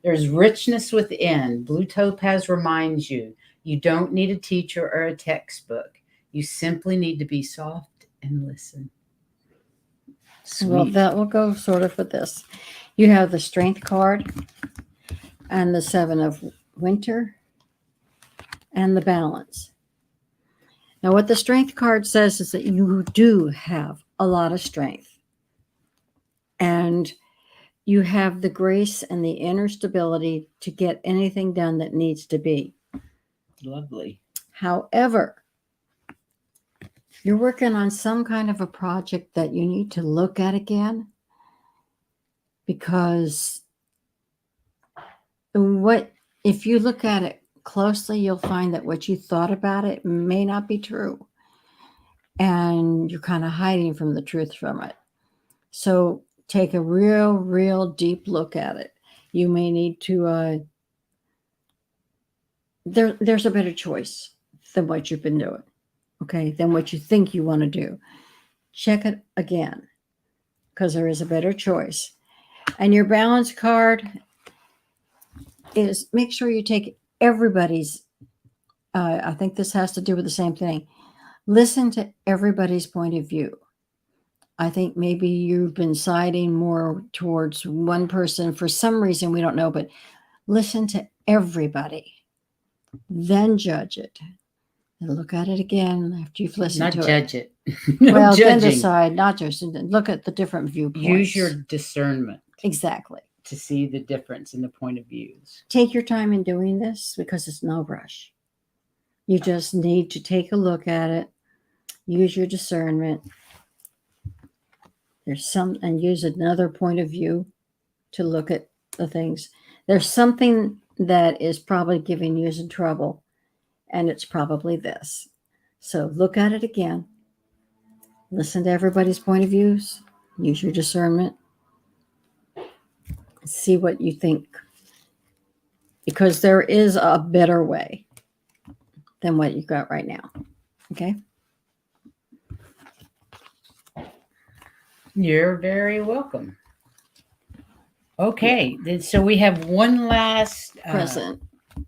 There's richness within. Blue topaz reminds you, you don't need a teacher or a textbook. You simply need to be soft and listen. Sweet. Well, that will go sort of with this. You have the Strength card and the Seven of Winter and the Balance. Now, what the Strength card says is that you do have a lot of strength. And you have the grace and the inner stability to get anything done that needs to be. Lovely. However, you're working on some kind of a project that you need to look at again, because if you look at it closely, you'll find that what you thought about it may not be true. And you're kind of hiding from the truth from it. So take a real deep look at it. You may need to there's a better choice than what you've been doing. Okay, than what you think you want to do. Check it again, because there is a better choice. And your balance card is, make sure you take everybody's, I think this has to do with the same thing. Listen to everybody's point of view. I think maybe you've been siding more towards one person for some reason, we don't know, but listen to everybody, then judge it. And look at it again after you've listened Not to judge it. No Well, then judging. decide, not just look at the different viewpoints. Use your discernment exactly. to see the difference in the point of views. Take your time in doing this because it's no rush. You just need to take a look at it, use your discernment. And use another point of view to look at the things. There's something that is probably giving you some trouble, and it's probably this. So look at it again. Listen to everybody's point of views. Use your discernment. See what you think. Because there is a better way than what you got right now. Okay? You're very welcome. Okay, then so we have one last Present.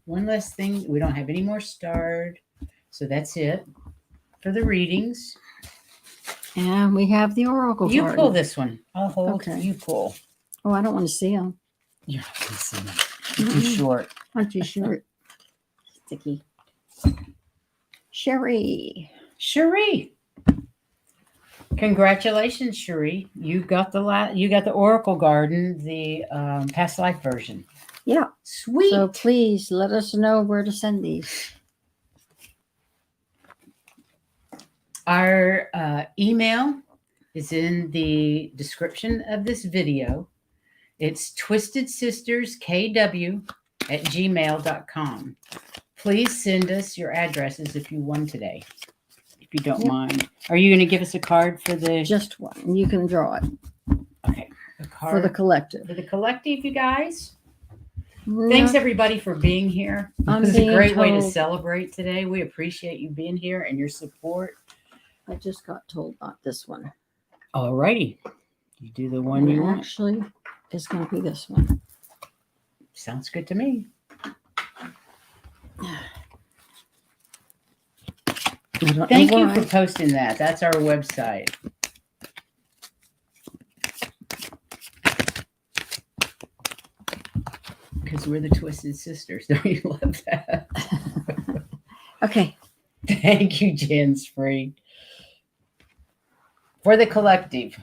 One last thing. We don't have any more starred, so that's it for the readings. And we have the oracle You card. pull this one. I'll hold. Okay. You pull. Oh, I don't want to see them. You're not gonna see them. You're too short. I'm too short. Sticky. Sherry. Cherie. Congratulations, Cherie. You got the Oracle Garden, the past life version. Yeah. Sweet. So please let us know where to send these. Our email is in the description of this video. It's twistedsisterskw@gmail.com. Please send us your addresses if you won today, if you don't mind. Are you going to give us a card for the... Just one. You can draw it. Okay. A card For the collective. For the collective, you guys. Thanks, everybody, for being here. I'm It was a being great way to told- celebrate today. We appreciate you being here and your support. I just got told not this one. All righty. You do the one you want. Actually, it's going to be this one. Sounds good to me. Thank you for posting that. That's our website. Because we're the Twisted Sisters. Don't you love that? Okay. Thank you, Jen Spree. For the collective.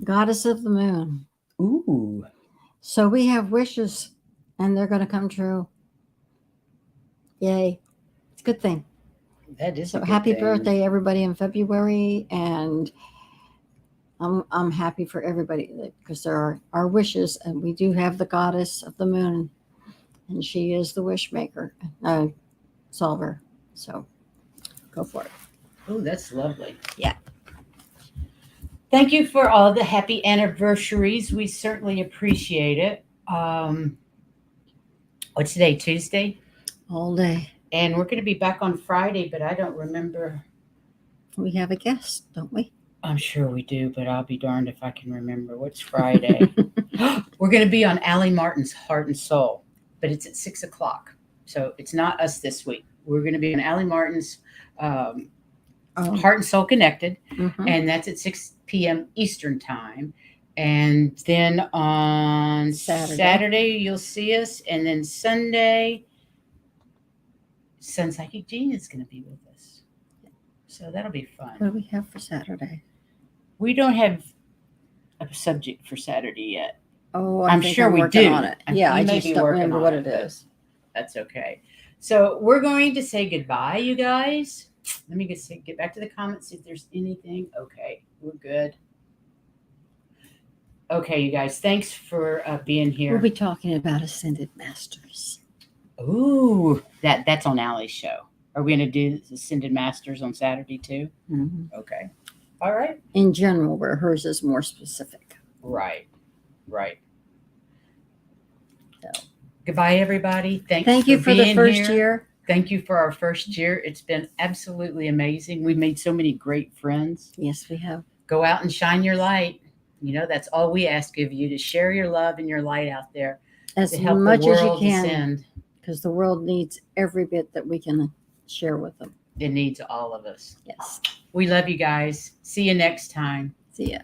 Goddess of the Moon. Ooh. So we have wishes, and they're going to come true. Yay. It's a good thing. That is So a good happy thing. birthday, everybody, in February. And I'm happy for everybody because there are our wishes, and we do have the Goddess of the Moon, and she is the wish maker, solver. So go for it. Oh, that's lovely. Yeah. Thank you for all the happy anniversaries. We certainly appreciate it. What's today? Tuesday? All day. And we're going to be back on Friday, but I don't remember. We have a guest, don't we? I'm sure we do, but I'll be darned if I can remember. What's Friday? We're going to be on Allie Martin's Heart and Soul, but it's at 6:00. So it's not us this week. We're going to be on Allie Martin's Heart and Soul Connected, and that's at 6 p.m. Eastern Time. And then on Saturday you'll see us, and then Sunday, Sun Psychic Jean is going to be with us. So that'll be fun. What do we have for Saturday? We don't have a subject for Saturday yet. Oh, I'm sure we do. On it. Yeah, I may just be don't working remember on what it, it is. That's okay. So we're going to say goodbye, you guys. Let me get back to the comments, see if there's anything. Okay, we're good. Okay, you guys, thanks for being here. We'll be talking about Ascended Masters. Ooh, that's on Allie's show. Are we going to do Ascended Masters on Saturday too? Mm-hmm. Okay. All right. In general, where hers is more specific. Right. Goodbye, everybody. Thank you for the being first here. year. Thank you for our first year. It's been absolutely amazing. We've made so many great friends. Yes, we have. Go out and shine your light. You know, that's all we ask of you, to share your love and your light out there As to help much the as you world can, ascend. because the world needs every bit that we can share with them. It needs all of us. Yes. We love you guys. See you next time. See ya.